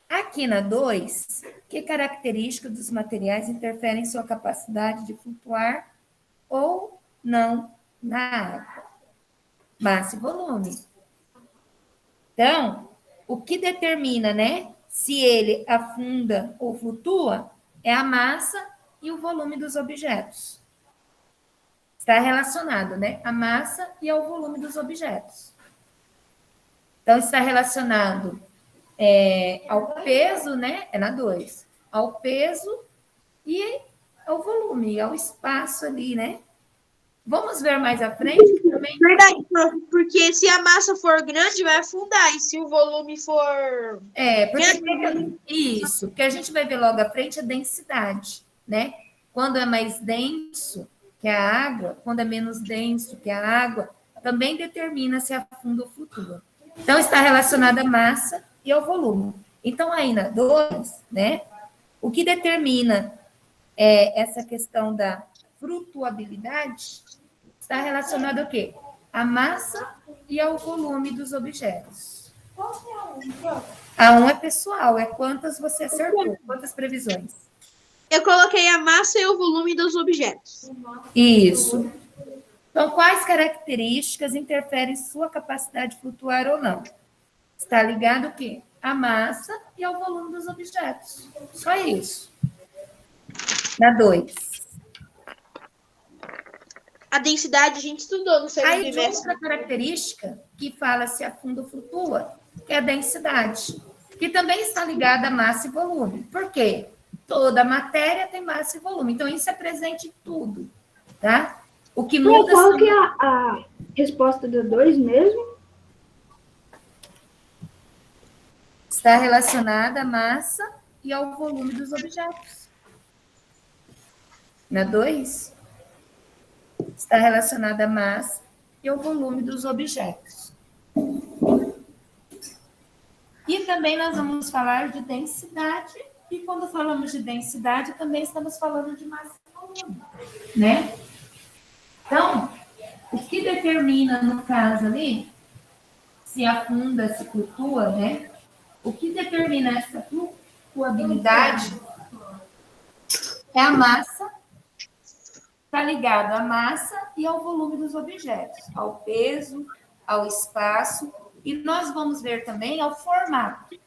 Aqui na 2, que características dos materiais interferem em sua capacidade de flutuar ou não na água? Massa e volume. Então, o que determina, né, se ele afunda ou flutua é a massa e o volume dos objetos. Está relacionado, né, a massa e ao volume dos objetos. Então, está relacionado ao peso, né, é na 2, ao peso e ao volume, ao espaço ali, né? Vamos ver mais à frente também. Verdade, prof, porque se a massa for grande, vai afundar. E se o volume for. Isso, que a gente vai ver logo à frente é densidade, né? Quando é mais denso que a água, quando é menos denso que a água, também determina se afunda ou flutua. Então, está relacionada à massa e ao volume. Então, aí na 2, né? O que determina essa questão da flutuabilidade está relacionado ao quê? A massa e ao volume dos objetos. A 1 é pessoal, é quantas você acertou, quantas previsões. Eu coloquei a massa e o volume dos objetos. Isso. Então, quais características interferem em sua capacidade de flutuar ou não? Está ligado o quê? A massa e ao volume dos objetos. Só isso. Na 2. A densidade a gente estudou no segundo Aí, de trimestre. outra característica que fala se afunda ou flutua, é a densidade, que também está ligada a massa e volume. Por quê? Toda matéria tem massa e volume. Então, isso é presente em tudo, tá? O que muda... Qual que é a resposta da 2 mesmo? Está relacionada à massa e ao volume dos objetos. Na 2, está relacionada à massa e ao volume dos objetos. E também nós vamos falar de densidade, e quando falamos de densidade, também estamos falando de massa e volume, né? Então, o que determina, no caso ali, se afunda, se flutua, né? O que determina essa flutuabilidade é a massa, está ligado à massa e ao volume dos objetos, ao peso, ao espaço, e nós vamos ver também ao formato.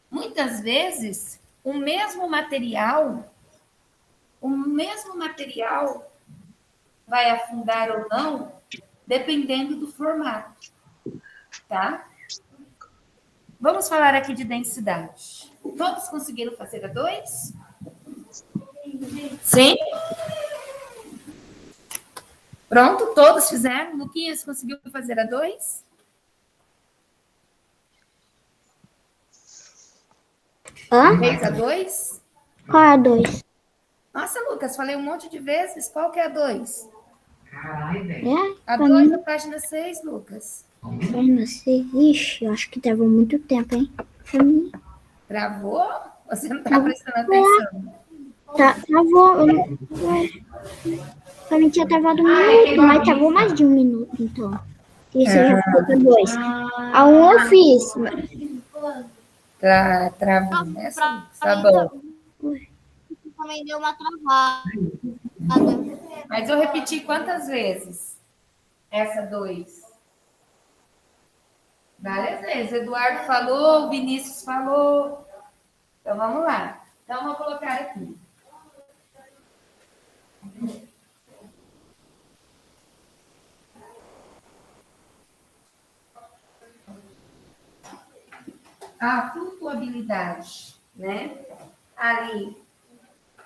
Muitas vezes, o mesmo material vai afundar ou não, dependendo do formato, tá? Vamos falar aqui de densidade. Todos conseguiram fazer a 2? Sim? Pronto, todos fizeram? Luquinhas conseguiu fazer a 2? Hã? Fez a 2? Qual é a 2? Nossa, Lucas, falei um monte de vezes. Qual que é a 2? É? A Pra 2 mim, na página 6, Lucas. eu não sei. Ixi, eu acho que tava muito tempo, hein? Pra mim, Travou? Você não está prestando atenção. travou. Pra mim tinha travado um minuto, mas travou mais de um minuto, então. Isso eu já fiz a 2. A 1 eu fiz. Travou nessa? Tá bom. Também deu uma travada. Mas eu repeti quantas vezes? Essa 2. Várias vezes. Eduardo falou, o Vinícius falou. Então, vamos lá. Então, vou colocar aqui. A flutuabilidade, né? Ali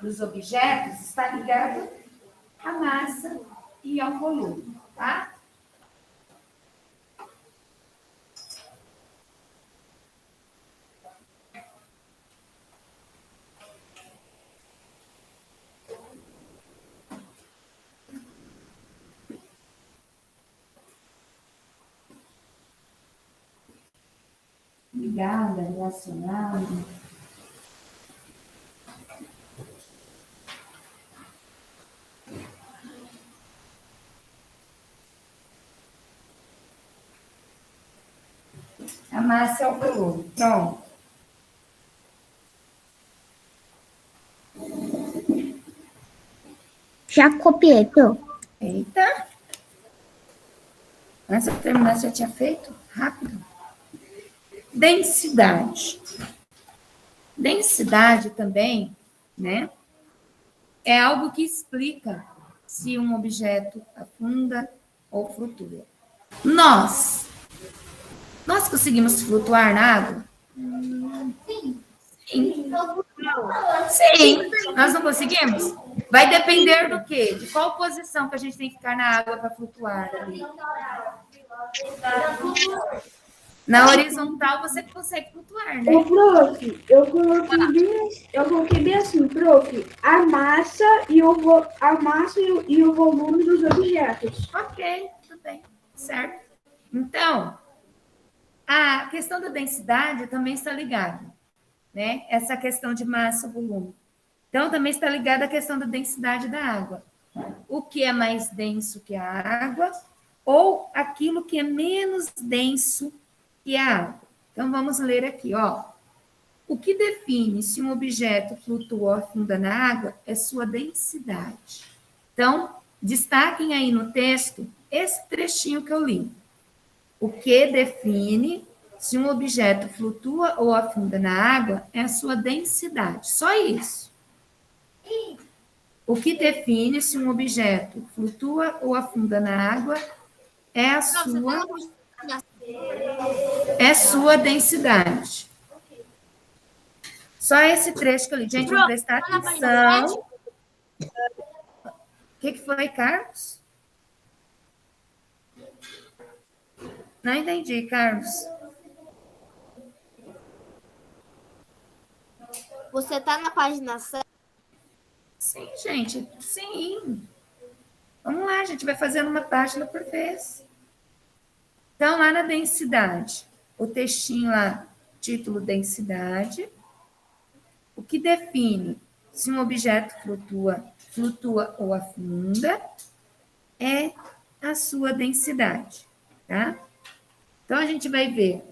dos objetos está ligada à massa e ao volume, tá? ligada, relacionada. A massa é o volume. Pronto. Já copiei, pô. Eita. Antes de terminar, você já tinha feito? Rápido. Densidade. Densidade também, né? É algo que explica se um objeto afunda ou flutua. Nós conseguimos flutuar na água? Sim. Sim. Sim. Nós não conseguimos? Vai depender do quê? De qual posição que a gente tem que ficar na água para flutuar ali. Na horizontal você consegue flutuar, né? Ô, prof, eu coloquei bem assim, prof, a massa e o volume dos objetos. Ok, tudo bem, certo. Então, a questão da densidade também está ligada, né? Essa questão de massa, volume. Então, também está ligada à questão da densidade da água. O que é mais denso que a água ou aquilo que é menos denso que a água. Então, vamos ler aqui, ó. O que define se um objeto flutua ou afunda na água é sua densidade. Então, destaquem aí no texto esse trechinho que eu li. O que define se um objeto flutua ou afunda na água é a sua densidade. Só isso. O que define se um objeto flutua ou afunda na água é a sua densidade. Só esse trecho que eu li. Gente, vamos prestar atenção. O que foi, Carlos? Não entendi, Carlos. Você tá na página 7? Sim, gente, sim. Vamos lá, a gente vai fazendo uma página por vez. Então, lá na densidade, o textinho lá, título densidade, o que define se um objeto flutua ou afunda é a sua densidade, tá? Então, a gente vai ver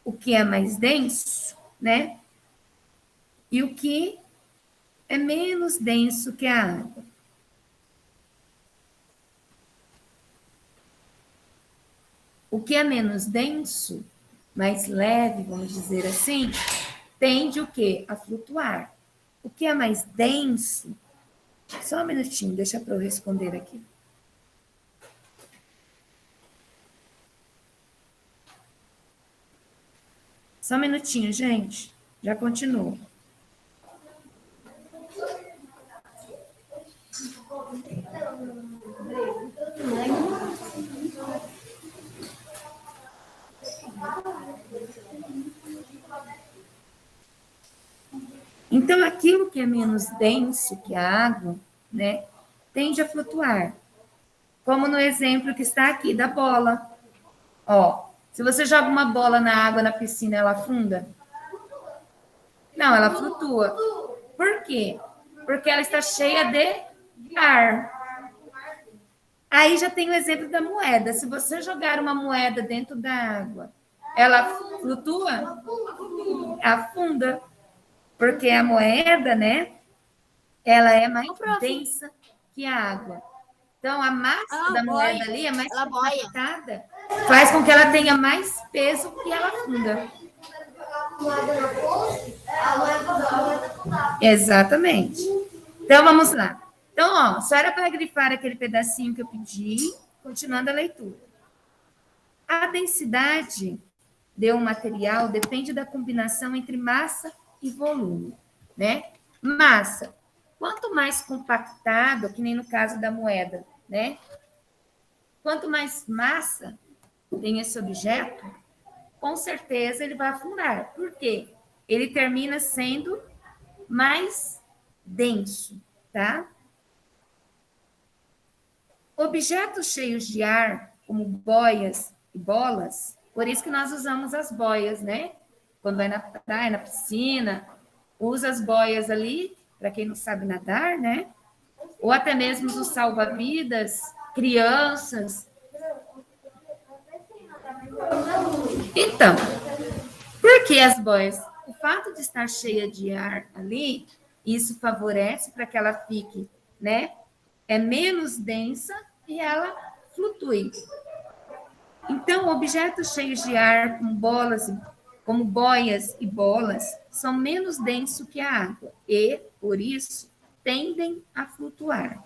o que é mais denso, né? E o que é menos denso que a água. O que é menos denso, mais leve, vamos dizer assim, tende o quê? A flutuar. O que é mais denso, só um minutinho, deixa para eu responder aqui. Só um minutinho, gente. Já continuo. Então, aquilo que é menos denso que a água, né, tende a flutuar. Como no exemplo que está aqui da bola. Ó, se você joga uma bola na água na piscina, ela afunda? Não, ela flutua. Por quê? Porque ela está cheia de ar. Aí já tem o exemplo da moeda. Se você jogar uma moeda dentro da água, ela flutua? Afunda. Porque a moeda, né, ela é mais densa que a água. Então, a massa da moeda ali é mais compactada, faz com que ela tenha mais peso e ela afunda. Exatamente. Então, vamos lá. Então, ó, só era para grifar aquele pedacinho que eu pedi, continuando a leitura. A densidade de um material depende da combinação entre massa e volume, né? Massa, quanto mais compactado, que nem no caso da moeda, né? Quanto mais massa tem esse objeto, com certeza ele vai afundar. Por quê? Ele termina sendo mais denso, tá? Objetos cheios de ar, como boias e bolas, por isso que nós usamos as boias, né? quando vai na praia, na piscina, usa as boias ali, para quem não sabe nadar, né? Ou até mesmo os salva-vidas, crianças. Então, por que as boias? O fato de estar cheia de ar ali, isso favorece para que ela fique, né? É menos densa e ela flutue. Então, objetos cheios de ar, como boias e bolas, são menos densos que a água e, por isso, tendem a flutuar.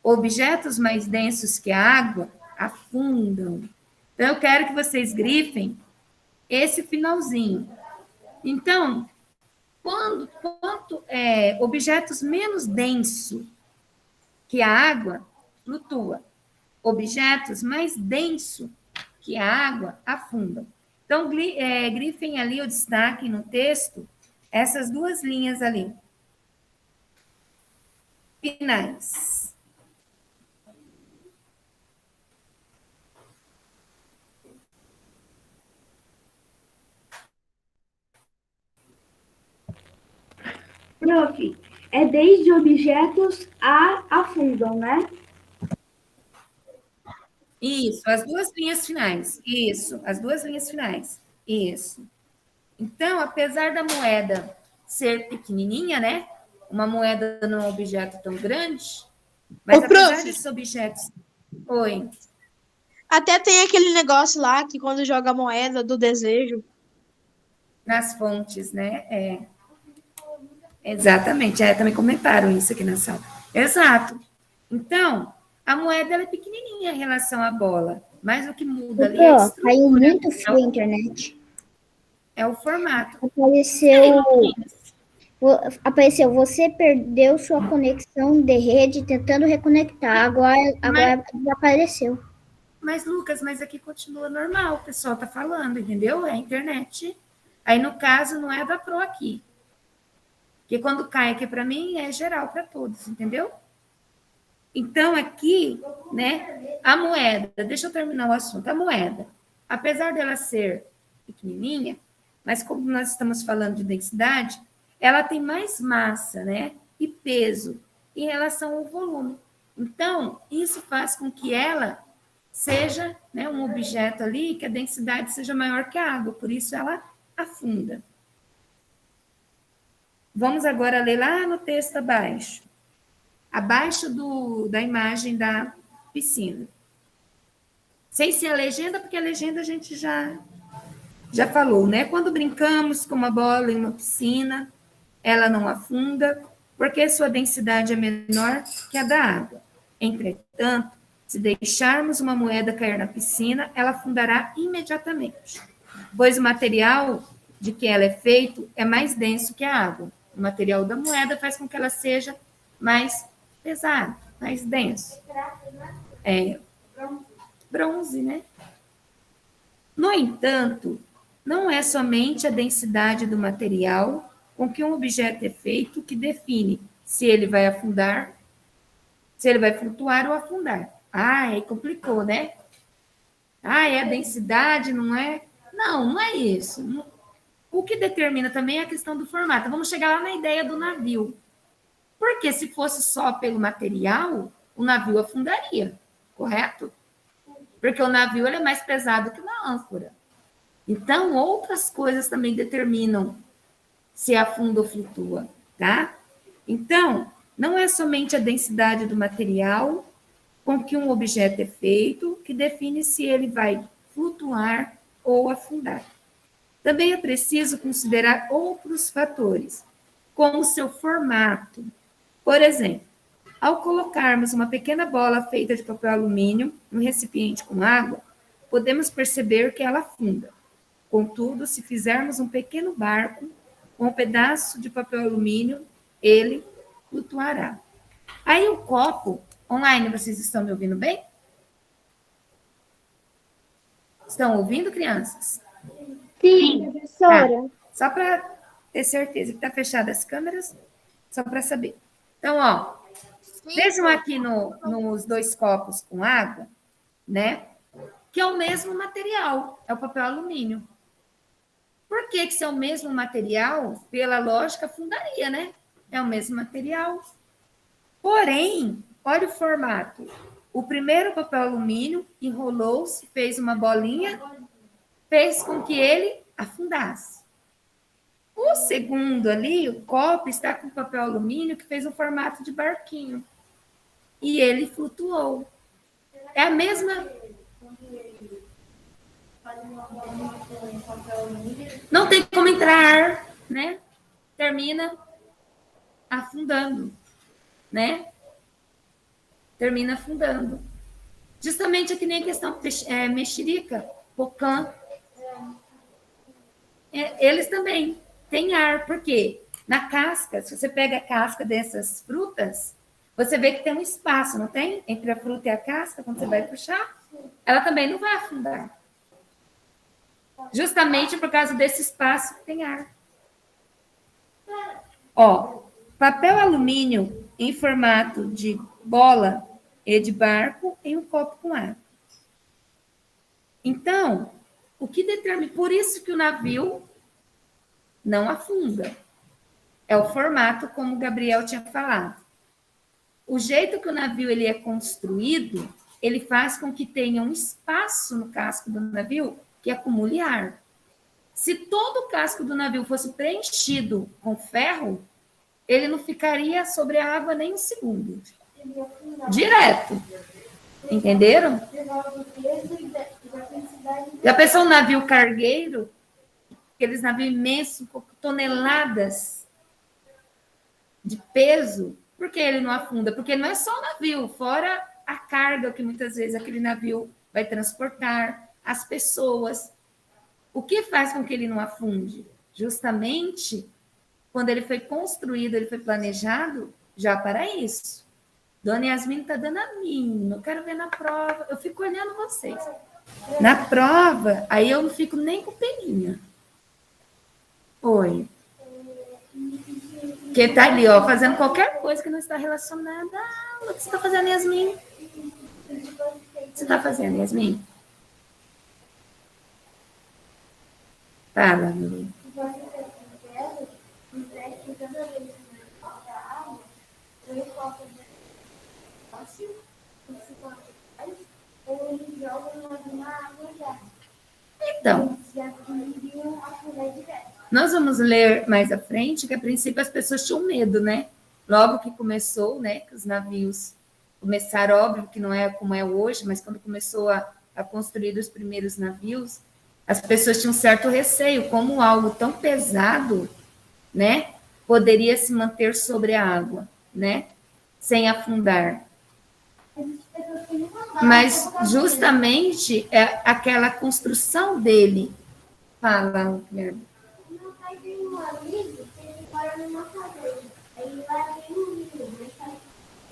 Objetos mais densos que a água afundam. Então, eu quero que vocês grifem esse finalzinho. Então, objetos menos densos que a água flutua. Objetos mais densos que a água afundam. Então, grifem ali o destaque no texto, essas duas linhas ali. Finais. Prof, é desde objetos a afundam, né? Isso, as duas linhas finais. Isso, as duas linhas finais. Isso. Então, apesar da moeda ser pequenininha, né? Uma moeda não é um objeto tão grande, mas Ô, apesar prof. desses objetos... Oi. Até tem aquele negócio lá que quando joga a moeda do desejo. Nas fontes, né? Exatamente. Também comentaram isso aqui na sala. Exato. Então, a moeda ela é pequenininha em relação à bola, mas o que muda ali é a Pô, caiu estrutura. muito fio a internet. É o formato. Apareceu, você perdeu sua conexão de rede tentando reconectar. Agora desapareceu. Mas, Lucas, mas aqui continua normal, o pessoal tá falando, entendeu? É a internet. Aí, no caso, não é da Pro aqui. Porque quando cai aqui para mim, é geral para todos, entendeu? Então, aqui, né, a moeda, deixa eu terminar o assunto. A moeda, apesar dela ser pequenininha, mas como nós estamos falando de densidade, ela tem mais massa, né, e peso em relação ao volume. Então, isso faz com que ela seja, né, um objeto ali que a densidade seja maior que a água, por isso ela afunda. Vamos agora ler lá no texto abaixo. Abaixo da imagem da piscina. Sem ser a legenda, porque a legenda a gente já falou, né? Quando brincamos com uma bola em uma piscina, ela não afunda, porque sua densidade é menor que a da água. Entretanto, se deixarmos uma moeda cair na piscina, ela afundará imediatamente, pois o material de que ela é feito é mais denso que a água. O material da moeda faz com que ela seja mais pesado, mais denso. Bronze, né? No entanto, não é somente a densidade do material com que um objeto é feito que define se ele vai afundar, se ele vai flutuar ou afundar. Aí complicou, né? É a densidade, não é? Não é isso. O que determina também é a questão do formato. Vamos chegar lá na ideia do navio. Porque se fosse só pelo material, o navio afundaria, correto? Porque o navio ele é mais pesado que uma ânfora. Então, outras coisas também determinam se afunda ou flutua, tá? Então, não é somente a densidade do material com que um objeto é feito que define se ele vai flutuar ou afundar. Também é preciso considerar outros fatores, como seu formato. Por exemplo, ao colocarmos uma pequena bola feita de papel alumínio em um recipiente com água, podemos perceber que ela afunda. Contudo, se fizermos um pequeno barco com um pedaço de papel alumínio, ele flutuará. Aí o copo, online, vocês estão me ouvindo bem? Estão ouvindo, crianças? Sim, professora. Só para ter certeza que está fechada as câmeras, só para saber. Então, ó, vejam aqui nos dois copos com água, né? Que é o mesmo material, é o papel alumínio. Por que que se é o mesmo material? Pela lógica, afundaria, né? É o mesmo material. Porém, olha o formato. O primeiro papel alumínio enrolou-se, fez uma bolinha, fez com que ele afundasse. O segundo ali, o copo, está com papel alumínio que fez um formato de barquinho. E ele flutuou. É a mesma. Não tem como entrar ar, né? Termina afundando, né? Termina afundando. Justamente é que nem a questão mexerica, pocã. Eles também têm ar, porque na casca, se você pega a casca dessas frutas, você vê que tem um espaço, não tem? Entre a fruta e a casca, quando você vai puxar, ela também não vai afundar. Justamente por causa desse espaço que tem ar. Ó, papel alumínio em formato de bola e de barco em um copo com água. Então, o que determina... Por isso que o navio não afunda. É o formato, como o Gabriel tinha falado. O jeito que o navio ele é construído, ele faz com que tenha um espaço no casco do navio que acumule ar. Se todo o casco do navio fosse preenchido com ferro, ele não ficaria sobre a água nem um segundo. Direto. Entenderam? Já pensou um navio cargueiro? Aqueles navios imensos, com toneladas de peso. Por que ele não afunda? Porque não é só o navio, fora a carga que muitas vezes aquele navio vai transportar, as pessoas. O que faz com que ele não afunde? Justamente quando ele foi construído, ele foi planejado já para isso. Dona Yasmin está dando a mim, eu quero ver na prova. Eu fico olhando vocês. Na prova, aí eu não fico nem com peninha. Oi. Que tá ali, ó, fazendo qualquer coisa que não está relacionada à aula. O que você está fazendo, Yasmin? O que você está fazendo, Yasmin? Fala, meu bem. Então, nós vamos ler mais à frente que, a princípio, as pessoas tinham medo, né? Logo que começou, né? Que os navios começaram, óbvio que não é como é hoje, mas quando começou a construir os primeiros navios, as pessoas tinham um certo receio, como algo tão pesado, né? Poderia se manter sobre a água, né? Sem afundar. Mas justamente é aquela construção dele. Fala, Guilherme. Meu pai tem um amigo que ele mora numa cadeia. Ele vai bem no rio,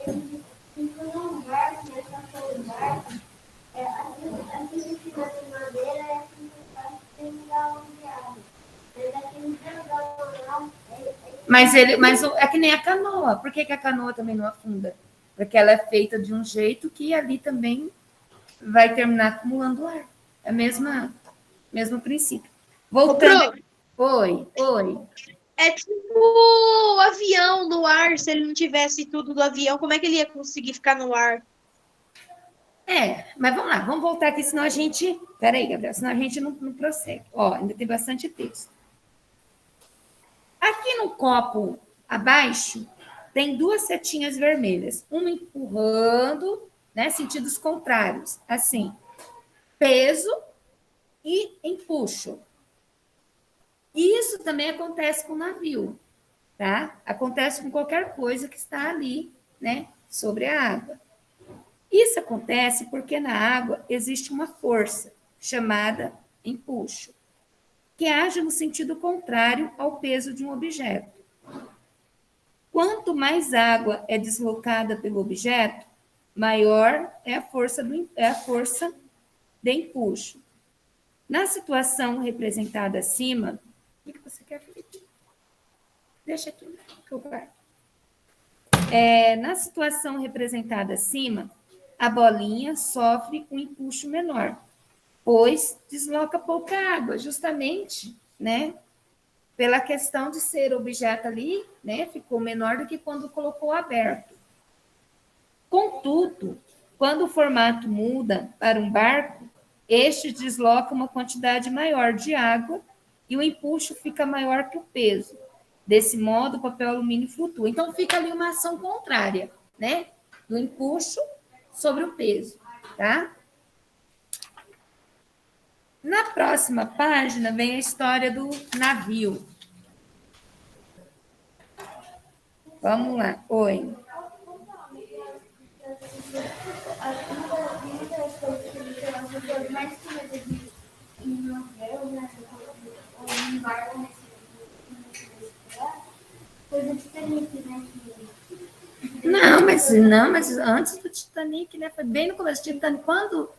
ele fica num barco, mas só que o barco, aquele que fica de madeira é aquele que tem um galão de água. Mas aquele galão Mas é que nem a canoa. Por que a canoa também não afunda? Porque ela é feita de um jeito que ali também vai terminar acumulando ar. É o mesmo princípio. Voltando. Oi. É tipo o avião no ar, se ele não tivesse tudo do avião, como é que ele ia conseguir ficar no ar? Mas vamos lá, vamos voltar aqui, senão a gente... Peraí, Gabriel, senão a gente não prossegue. Ó, ainda tem bastante texto. Aqui no copo abaixo, tem duas setinhas vermelhas, uma empurrando, né, sentidos contrários, assim, peso e empuxo. Isso também acontece com o navio, tá? Acontece com qualquer coisa que está ali, né, sobre a água. Isso acontece porque na água existe uma força chamada empuxo, que age no sentido contrário ao peso de um objeto. Quanto mais água é deslocada pelo objeto, maior é a força de empuxo. Na situação representada acima, o que você quer, Felipe? Deixa aqui que eu guardo. Na situação representada acima, a bolinha sofre um empuxo menor, pois desloca pouca água, justamente né? Pela questão de ser objeto ali, né? Ficou menor do que quando colocou aberto. Contudo, quando o formato muda para um barco, este desloca uma quantidade maior de água e o empuxo fica maior que o peso. Desse modo, o papel alumínio flutua. Então, fica ali uma ação contrária, né? Do empuxo sobre o peso, tá? Na próxima página vem a história do navio. Vamos lá. Oi. Não, mas antes do Titanic, né? Foi bem no começo do Titanic, quando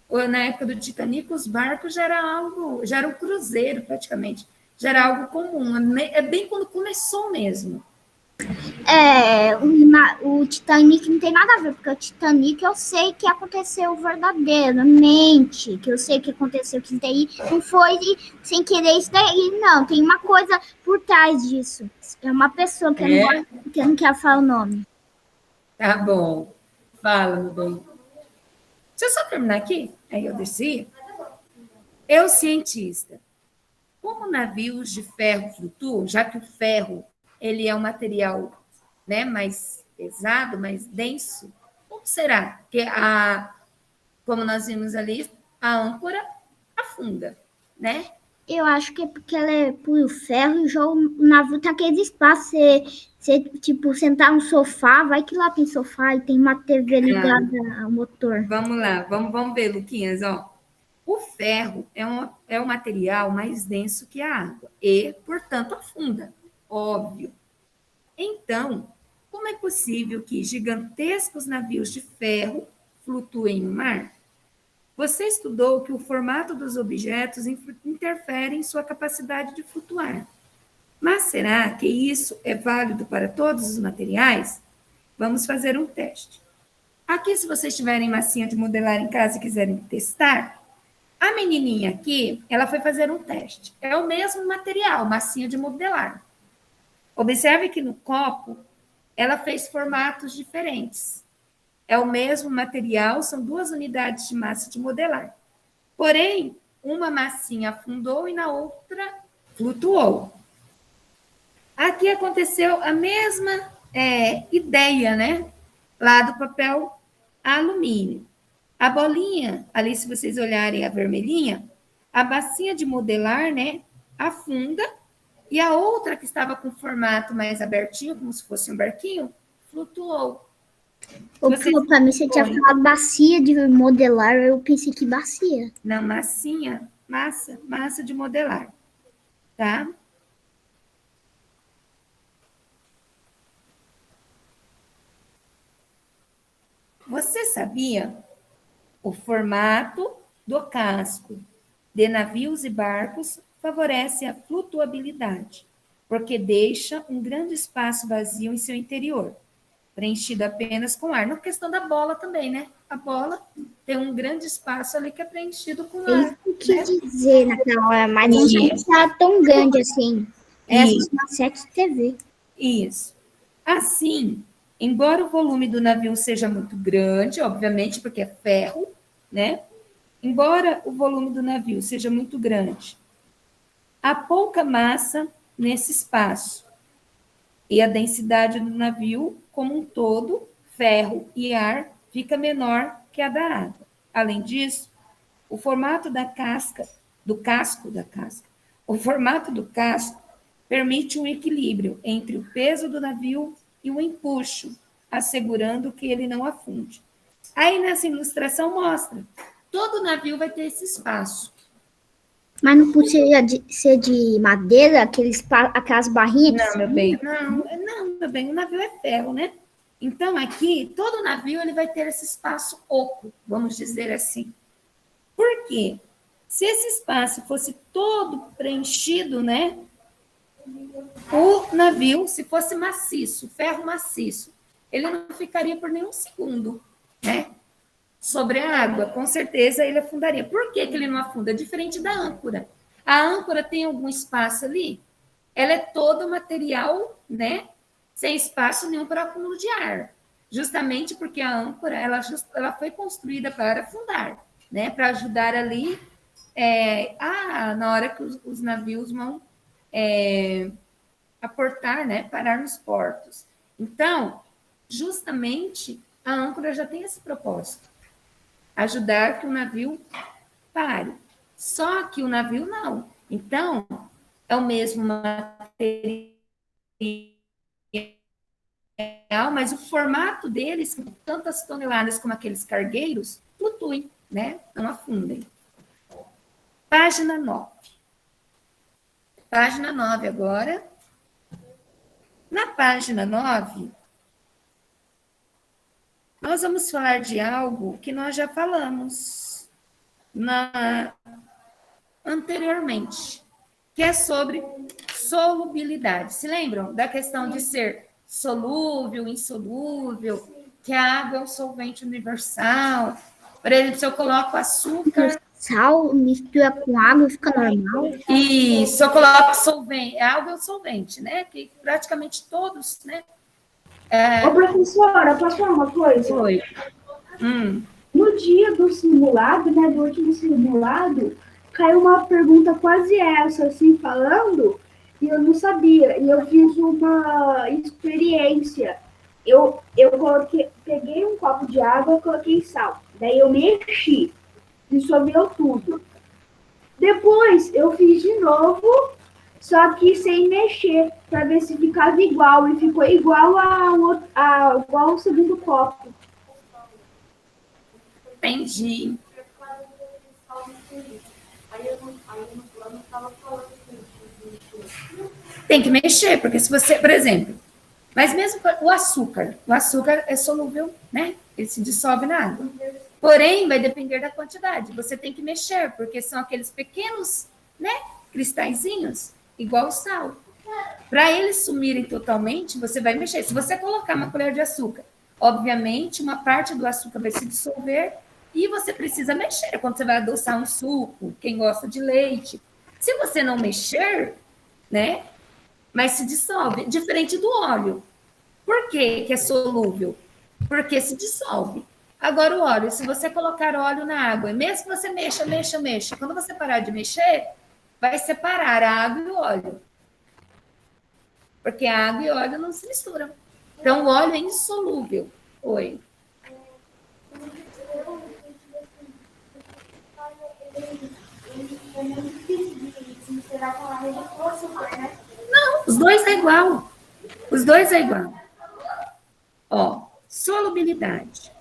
na época do Titanic, os barcos já era um cruzeiro praticamente, já era algo comum, é bem quando começou mesmo. O Titanic não tem nada a ver, porque o Titanic eu sei que aconteceu verdadeiramente, que eu sei que aconteceu, que isso daí não foi sem querer isso daí, não, tem uma coisa por trás disso. É uma pessoa que eu não quero falar o nome. Tá bom, fala, meu bem. Deixa eu só terminar aqui, aí eu desci. Eu, cientista, como navios de ferro flutuam, já que o ferro ele é um material, né, mais pesado, mais denso, como será que como nós vimos ali, a âncora afunda, né? Eu acho que é porque ela é puro ferro e já o navio tá aquele espaço. Você, tipo, sentar no sofá, vai que lá tem sofá e tem uma TV ligada ao motor. Vamos lá, vamos ver, Luquinhas, ó. O ferro é um material mais denso que a água e, portanto, afunda, óbvio. Então, como é possível que gigantescos navios de ferro flutuem no mar? Você estudou que o formato dos objetos interfere em sua capacidade de flutuar. Mas será que isso é válido para todos os materiais? Vamos fazer um teste. Aqui, se vocês tiverem massinha de modelar em casa e quiserem testar, a menininha aqui, ela foi fazer um teste. É o mesmo material, massinha de modelar. Observe que no copo, ela fez formatos diferentes. É o mesmo material, são 2 unidades de massa de modelar. Porém, uma massinha afundou e na outra flutuou. Aqui aconteceu a mesma ideia, né? Lá do papel alumínio. A bolinha, ali se vocês olharem a vermelhinha, a massinha de modelar, né? Afunda e a outra que estava com formato mais abertinho, como se fosse um barquinho, flutuou. Para mim, você tinha falado bacia de modelar, eu pensei que bacia. Não, massinha, massa de modelar, tá? Você sabia o formato do casco de navios e barcos favorece a flutuabilidade, porque deixa um grande espaço vazio em seu interior, preenchido apenas com ar. Na questão da bola também, né? A bola tem um grande espaço ali que é preenchido com ar. Isso que quis dizer naquela hora, mas não era tão grande assim. Era uma 7 TV. Isso. Assim, embora o volume do navio seja muito grande, obviamente, porque é ferro, né? Embora o volume do navio seja muito grande, há pouca massa nesse espaço. E a densidade do navio, como um todo, ferro e ar, fica menor que a da água. Além disso, o formato da casca, o formato do casco permite um equilíbrio entre o peso do navio e o empuxo, assegurando que ele não afunde. Aí nessa ilustração mostra, todo navio vai ter esse espaço. Mas não poderia ser de madeira, aquelas barrinhas? Não, meu bem, meu bem, o navio é ferro, né? Então, aqui, todo navio ele vai ter esse espaço oco, vamos dizer assim. Por quê? Se esse espaço fosse todo preenchido, né? O navio, se fosse maciço, ferro maciço, ele não ficaria por nenhum segundo, né? Sobre a água, com certeza ele afundaria. Por que ele não afunda? Diferente da âncora. A âncora tem algum espaço ali? Ela é todo material, né? Sem espaço nenhum para acúmulo de ar. Justamente porque a âncora, ela foi construída para afundar, né? Para ajudar ali, na hora que os navios vão aportar, né? Parar nos portos. Então, justamente, a âncora já tem esse propósito. Ajudar que o navio pare. Só que o navio não. Então, é o mesmo material, mas o formato deles, com tantas toneladas como aqueles cargueiros, flutuem, né? Não afundem. Página 9. Página 9 agora. Na página 9, nós vamos falar de algo que nós já falamos anteriormente, que é sobre solubilidade. Se lembram da questão de ser solúvel, insolúvel, que a água é um solvente universal? Por exemplo, se eu coloco açúcar... Sal mistura com água e fica normal. E se eu coloco solvente, água é um solvente, né? Que praticamente todos, né? Ô, professora, posso falar uma coisa? Foi. No dia do simulado, né, do último simulado, caiu uma pergunta quase essa, assim, falando, e eu não sabia. E eu fiz uma experiência. Eu peguei um copo de água e coloquei sal. Daí eu mexi, dissolveu tudo. Depois eu fiz de novo, só que sem mexer, para ver se ficava igual. E ficou igual igual ao segundo copo. Entendi. Tem que mexer, porque se você, por exemplo, mas mesmo o açúcar é solúvel, né? Ele se dissolve na água. Porém, vai depender da quantidade. Você tem que mexer, porque são aqueles pequenos, né, cristalzinhos, igual o sal. Para eles sumirem totalmente, você vai mexer. Se você colocar uma colher de açúcar, obviamente, uma parte do açúcar vai se dissolver e você precisa mexer quando você vai adoçar um suco, quem gosta de leite. Se você não mexer, né, mas se dissolve, diferente do óleo. Por quê que é solúvel? Porque se dissolve. Agora o óleo, se você colocar óleo na água, e mesmo que você mexa, quando você parar de mexer, vai separar a água e o óleo. Porque a água e o óleo não se misturam. Então o óleo é insolúvel. Oi. Não, os dois é igual. Os dois é igual. Ó, solubilidade.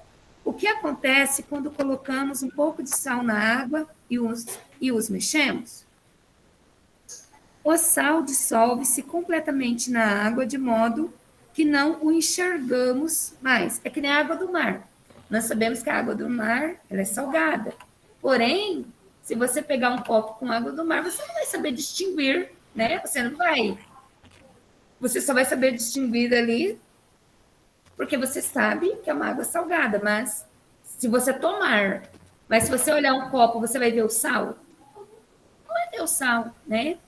O que acontece quando colocamos um pouco de sal na água e os mexemos? O sal dissolve-se completamente na água de modo que não o enxergamos mais. É que nem a água do mar. Nós sabemos que a água do mar ela é salgada. Porém, se você pegar um copo com água do mar, você não vai saber distinguir, né? Você não vai. Você só vai saber distinguir ali porque você sabe que é uma água salgada, mas se você tomar, mas se você olhar um copo, você vai ver o sal? Não vai ver o sal, né?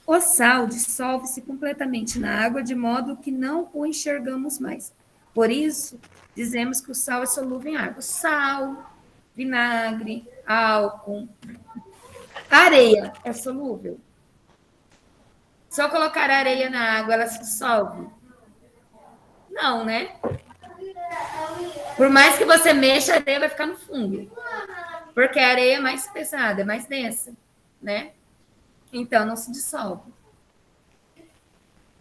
O sal dissolve-se completamente na água de modo que não o enxergamos mais. Por isso, dizemos que o sal é solúvel em água. Sal, vinagre, álcool. Areia é solúvel. Se eu colocar areia na água, ela se dissolve? Não, né? Por mais que você mexa, a areia vai ficar no fundo. Porque a areia é mais pesada, é mais densa, né? Então, não se dissolve.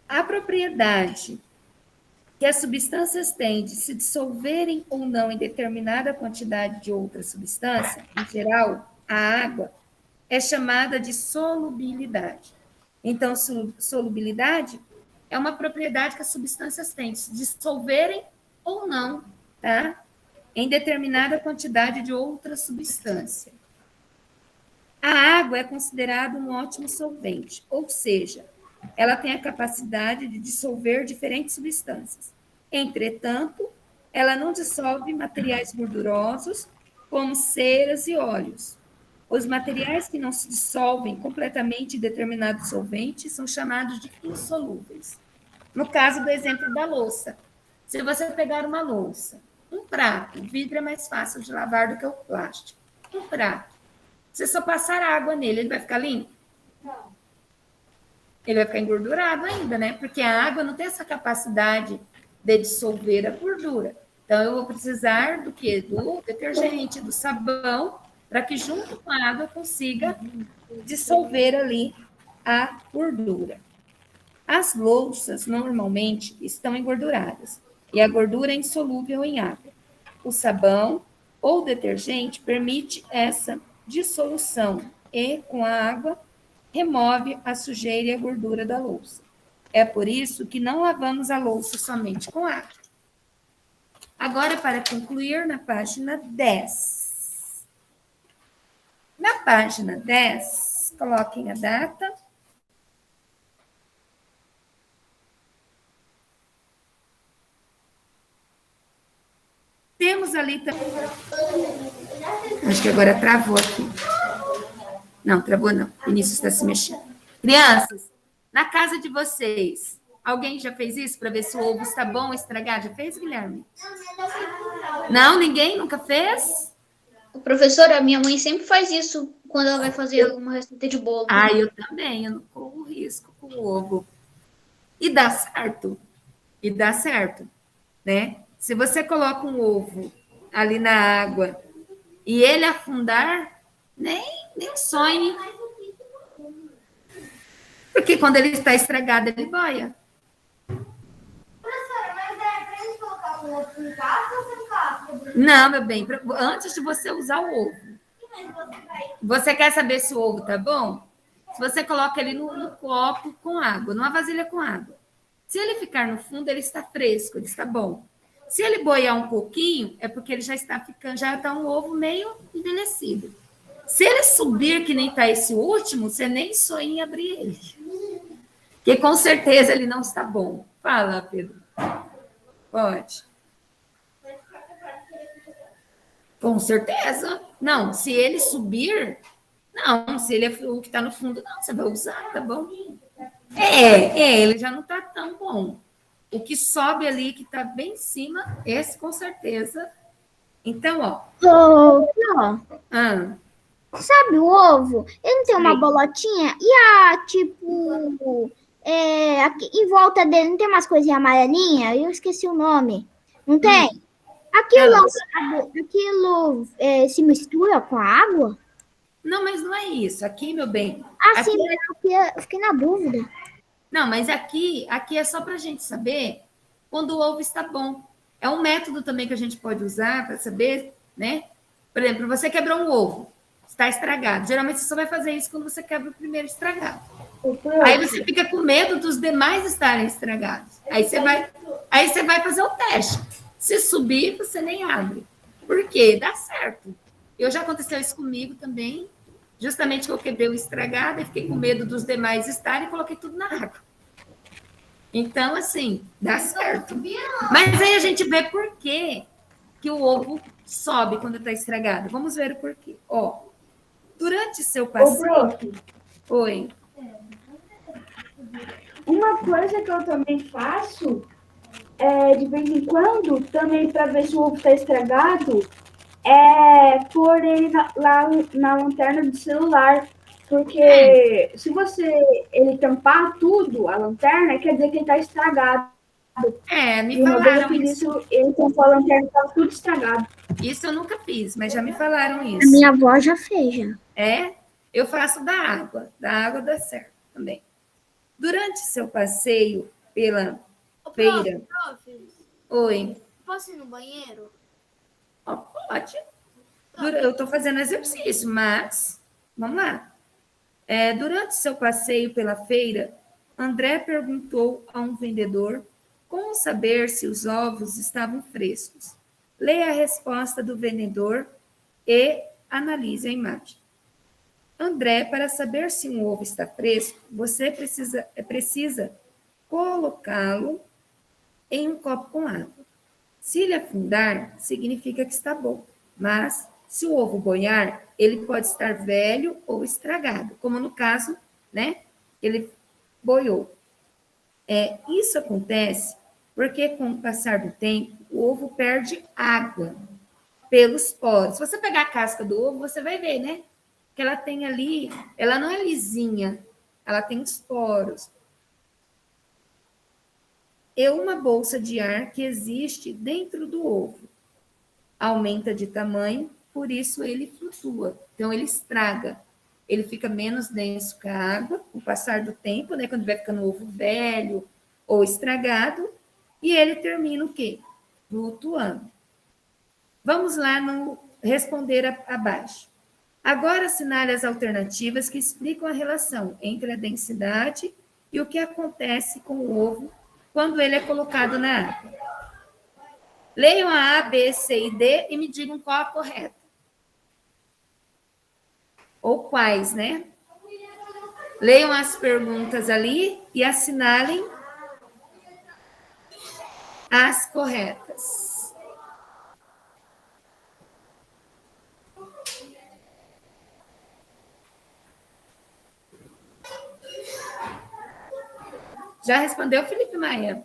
A propriedade que as substâncias têm de se dissolverem ou não em determinada quantidade de outra substância, em geral, a água, é chamada de solubilidade. Então, solubilidade é uma propriedade que as substâncias têm de se dissolverem ou não, tá? Em determinada quantidade de outra substância. A água é considerada um ótimo solvente, ou seja, ela tem a capacidade de dissolver diferentes substâncias. Entretanto, ela não dissolve materiais gordurosos, como ceras e óleos. Os materiais que não se dissolvem completamente em determinado solvente são chamados de insolúveis. No caso do exemplo da louça, se você pegar uma louça, um prato, o vidro é mais fácil de lavar do que o plástico. Um prato, você só passar água nele, ele vai ficar limpo? Não. Ele vai ficar engordurado ainda, né? Porque a água não tem essa capacidade de dissolver a gordura. Então, eu vou precisar do quê? Do detergente, do sabão, para que junto com a água consiga dissolver ali a gordura. As louças, normalmente, estão engorduradas, e a gordura é insolúvel em água. O sabão ou detergente permite essa dissolução e, com a água, remove a sujeira e a gordura da louça. É por isso que não lavamos a louça somente com água. Agora, para concluir, na página 10. Na página 10, coloquem a data. Temos ali também... Acho que agora travou aqui. Não, travou não. O Vinícius está se mexendo. Crianças, na casa de vocês, alguém já fez isso para ver se o ovo está bom ou estragado? Já fez, Guilherme? Não, ninguém nunca fez? Professora, a minha mãe sempre faz isso quando ela vai fazer alguma receita de bolo. Ah, eu também, eu não corro risco com o ovo. E dá certo. E dá certo, né? Se você coloca um ovo ali na água e ele afundar, nem sonhe. Porque quando ele está estragado, ele boia. Professora, mas é pra gente colocar um ovo em casca ou sem casca? Não, meu bem, antes de você usar o ovo. Você quer saber se o ovo tá bom? Se você coloca ele no copo com água, numa vasilha com água. Se ele ficar no fundo, ele está fresco, ele está bom. Se ele boiar um pouquinho, é porque ele já está um ovo meio envelhecido. Se ele subir, que nem está esse último, você nem sonha em abrir ele. Porque com certeza ele não está bom. Fala, Pedro. Pode. Com certeza. Não, se ele subir, não. Se ele é o que está no fundo, não, você vai usar, tá bom? Ele já não está tão bom. O que sobe ali, que está bem em cima, esse com certeza. Então, ó. Sabe o ovo? Ele não tem uma bolotinha? E tipo, aqui, em volta dele não tem umas coisinhas amarelinhas? Eu esqueci o nome. Não tem? Aquilo se mistura com a água? Não, mas não é isso. Aqui, meu bem. Sim, eu fiquei na dúvida. Não, mas aqui é só para a gente saber quando o ovo está bom. É um método também que a gente pode usar para saber, né? Por exemplo, você quebrou um ovo, está estragado. Geralmente você só vai fazer isso quando você quebra o primeiro estragado. Aí você fica com medo dos demais estarem estragados. Aí você vai fazer o teste. Se subir, você nem abre. Por quê? Dá certo. Já aconteceu isso comigo também. Justamente que eu quebrei o estragado e fiquei com medo dos demais estarem e coloquei tudo na água. Então, assim, dá certo. Mas aí a gente vê por que o ovo sobe quando está estragado. Vamos ver o porquê. Ó, durante seu passeio... Oi. Uma coisa que eu também faço, de vez em quando, também para ver se o ovo está estragado, é pôr ele lá na lanterna do celular. Porque se ele tampar tudo, a lanterna, quer dizer que ele está estragado. Me falaram isso. Ele tampou a lanterna e estava tudo estragado. Isso eu nunca fiz, mas já me falaram isso. A minha avó já fez, já. Eu faço da água dá certo também. Durante seu passeio pela feira... Oi. Posso ir no banheiro? Pode. Eu estou fazendo exercício, mas... Vamos lá. Durante seu passeio pela feira, André perguntou a um vendedor como saber se os ovos estavam frescos. Leia a resposta do vendedor e analise a imagem. André, para saber se um ovo está fresco, você precisa colocá-lo em um copo com água. Se ele afundar, significa que está bom, mas Se o ovo boiar, ele pode estar velho ou estragado, como no caso, né? Ele boiou. Isso acontece porque, com o passar do tempo, o ovo perde água pelos poros. Se você pegar a casca do ovo, você vai ver, né? Que ela tem ali, ela não é lisinha, ela tem os poros. É uma bolsa de ar que existe dentro do ovo. Aumenta de tamanho, por isso ele flutua. Então, ele estraga. Ele fica menos denso que a água, com o passar do tempo, né? Quando vai ficando ovo velho ou estragado, e ele termina o quê? Flutuando. Vamos lá no responder abaixo. Agora assinale as alternativas que explicam a relação entre a densidade e o que acontece com o ovo quando ele é colocado na água. Leiam a A, B, C e D e me digam qual a correta. Ou quais, né? Leiam as perguntas ali e assinalem as corretas. Já respondeu, Felipe Maia?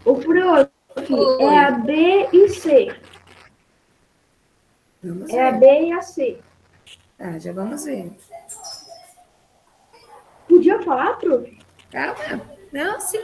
O prof é a B e C. Vamos É a ver. B e a C. Tá, já vamos ver. Podia falar, prof? Calma. Não, sim.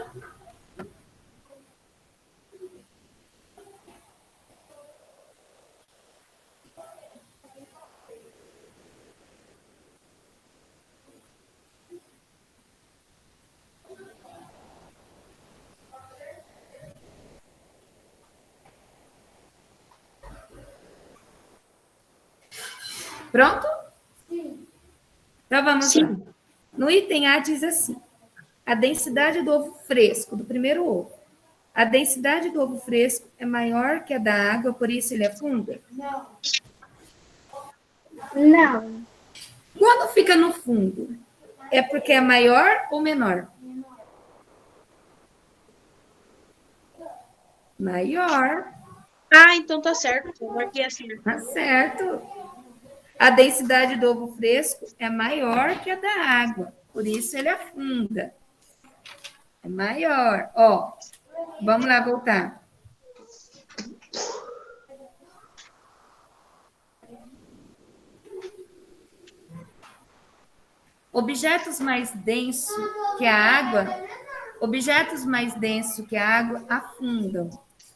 Pronto? Sim. Então vamos lá. No item A diz assim: a densidade do ovo fresco, do primeiro ovo. A densidade do ovo fresco é maior que a da água, por isso ele afunda? Não. Quando fica no fundo, é porque é maior ou menor? Maior. Ah, então tá certo. Eu marquei assim. Tá certo. A densidade do ovo fresco é maior que a da água, por isso ele afunda. É maior. Ó, vamos lá voltar. Objetos mais densos que a água afundam.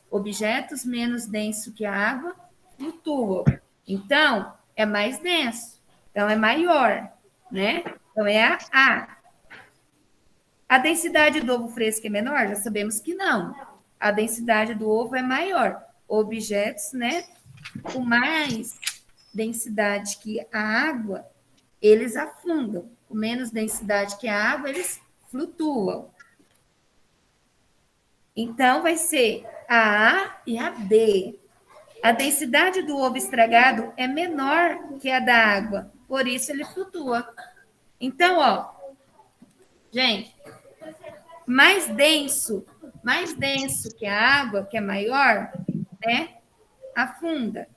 Objetos menos densos que a água flutuam. Então, é mais denso. Então, é maior, né? Então, é a A. A densidade do ovo fresco é menor? Já sabemos que não. A densidade do ovo é maior. Objetos, né, com mais densidade que a água, eles afundam. Com menos densidade que a água, eles flutuam. Então, vai ser a A e a B. A densidade do ovo estragado é menor que a da água, por isso ele flutua. Então, ó, gente, mais denso que a água, que é maior, né, afunda.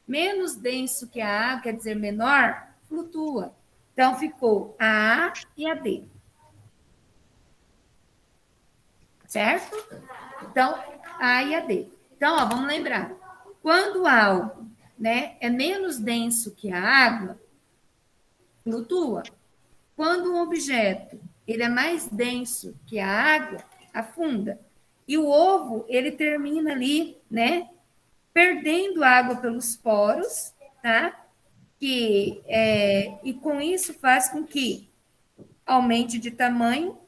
Menos denso que a água, quer dizer menor, flutua. Então, ficou a A e a D. Certo? Então, A e a D. Então, ó, vamos lembrar. Quando algo, né, é menos denso que a água, flutua. Quando um objeto ele é mais denso que a água, afunda. E o ovo, ele termina ali, né, perdendo água pelos poros, tá? E com isso faz com que aumente de tamanho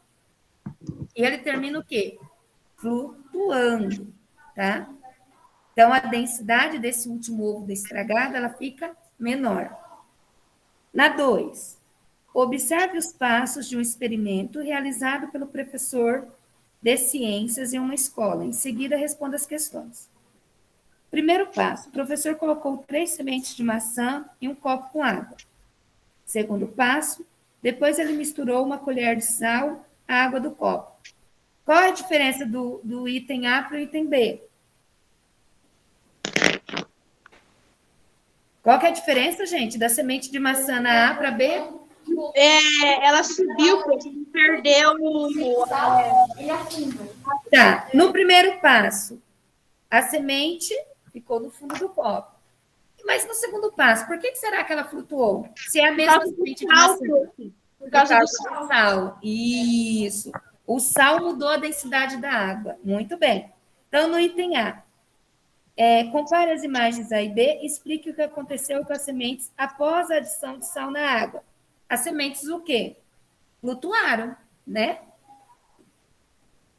e ele termina o quê? Flutuando, tá? Então, a densidade desse último ovo estragado, ela fica menor. Na 2, observe os passos de um experimento realizado pelo professor de ciências em uma escola. Em seguida, responda as questões. Primeiro passo, o professor colocou 3 sementes de maçã em um copo com água. Segundo passo, depois ele misturou uma colher de sal à água do copo. Qual é a diferença do item A para o item B? Qual que é a diferença, gente, da semente de maçã na A para B? Ela subiu, perdeu Tá, no primeiro passo, a semente ficou no fundo do copo. Mas no segundo passo, por que será que ela flutuou? Se é a mesma semente de maçã. por causa do sal. Isso. O sal mudou a densidade da água. Muito bem. Então, no item A, compare as imagens A e B e explique o que aconteceu com as sementes após a adição de sal na água. As sementes o quê? Flutuaram, né?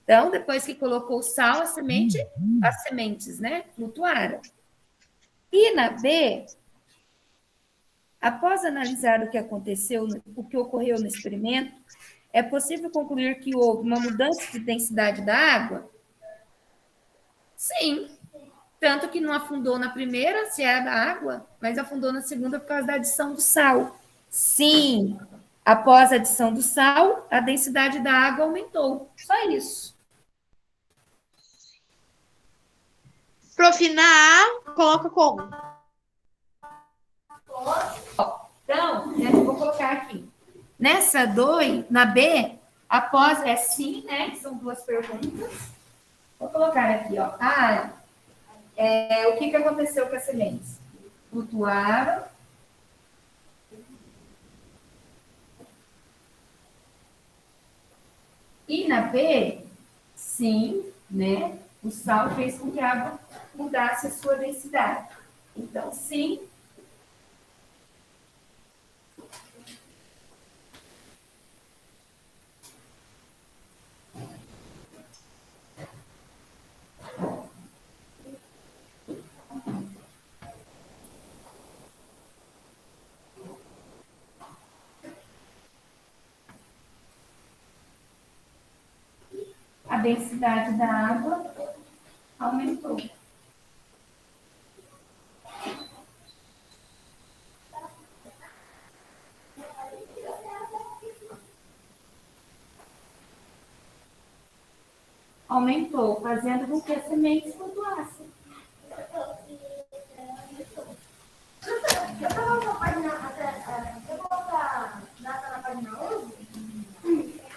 Então, depois que colocou o sal, as sementes, né, flutuaram. E na B, após analisar o que aconteceu, o que ocorreu no experimento, é possível concluir que houve uma mudança de densidade da água? Sim. Tanto que não afundou na primeira, se era água, mas afundou na segunda por causa da adição do sal. Sim. Após a adição do sal, a densidade da água aumentou. Só isso. Prof, na A, coloca como? Então, eu vou colocar aqui. Nessa 2, na B, após sim, né? Que são 2 perguntas. Vou colocar aqui, ó. O que aconteceu com as sementes? Flutuaram. E na B, sim, né? O sal fez com que a água mudasse a sua densidade. Então, sim. A densidade da água aumentou. Aumentou, fazendo com que as sementes flutuassem.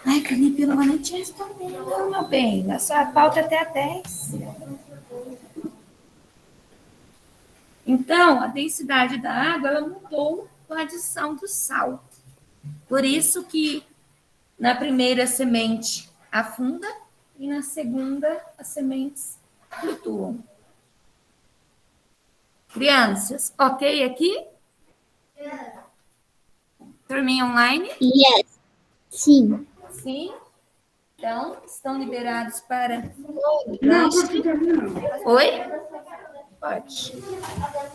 Ai, Carlinhos, eu não vou nem te responder, não, meu bem. A sua pauta é até a 10. Então, a densidade da água ela mudou com a adição do sal. Por isso que na primeira a semente afunda e na segunda as sementes flutuam. Crianças, ok aqui? Turminha online? Yes. Sim. Sim. Então, estão liberados para... Não, professora, não. Oi? Pode.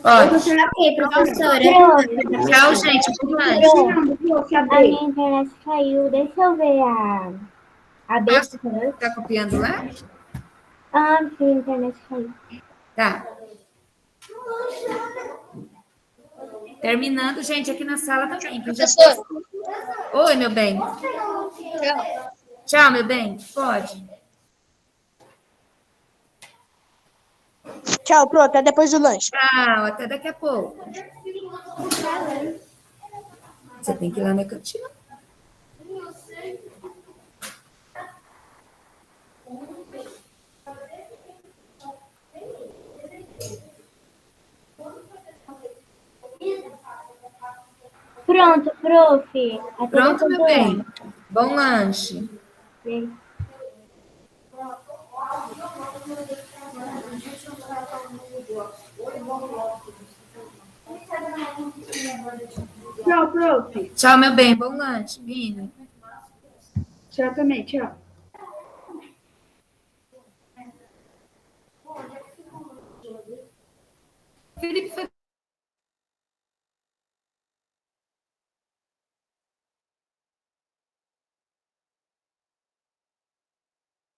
Pode. Ok, professora. Tchau, gente. Boa noite. Não, prof, a A B. minha internet caiu. Deixa eu ver a B. Tá copiando lá? Ah, minha internet caiu. Tá. Terminando, gente, aqui na sala também. Que eu já... Professor, Oi, meu bem. Tchau, meu bem. Pode. Tchau, Pro, até depois do lanche. Tchau, até daqui a pouco. Você tem que ir lá na cantina. Pronto, prof. Até Pronto, depois meu do bem. Bom lanche. lanche. Tchau, prof. Tchau, meu bem. Bom lanche, Vini. Tchau também, tchau. Felipe foi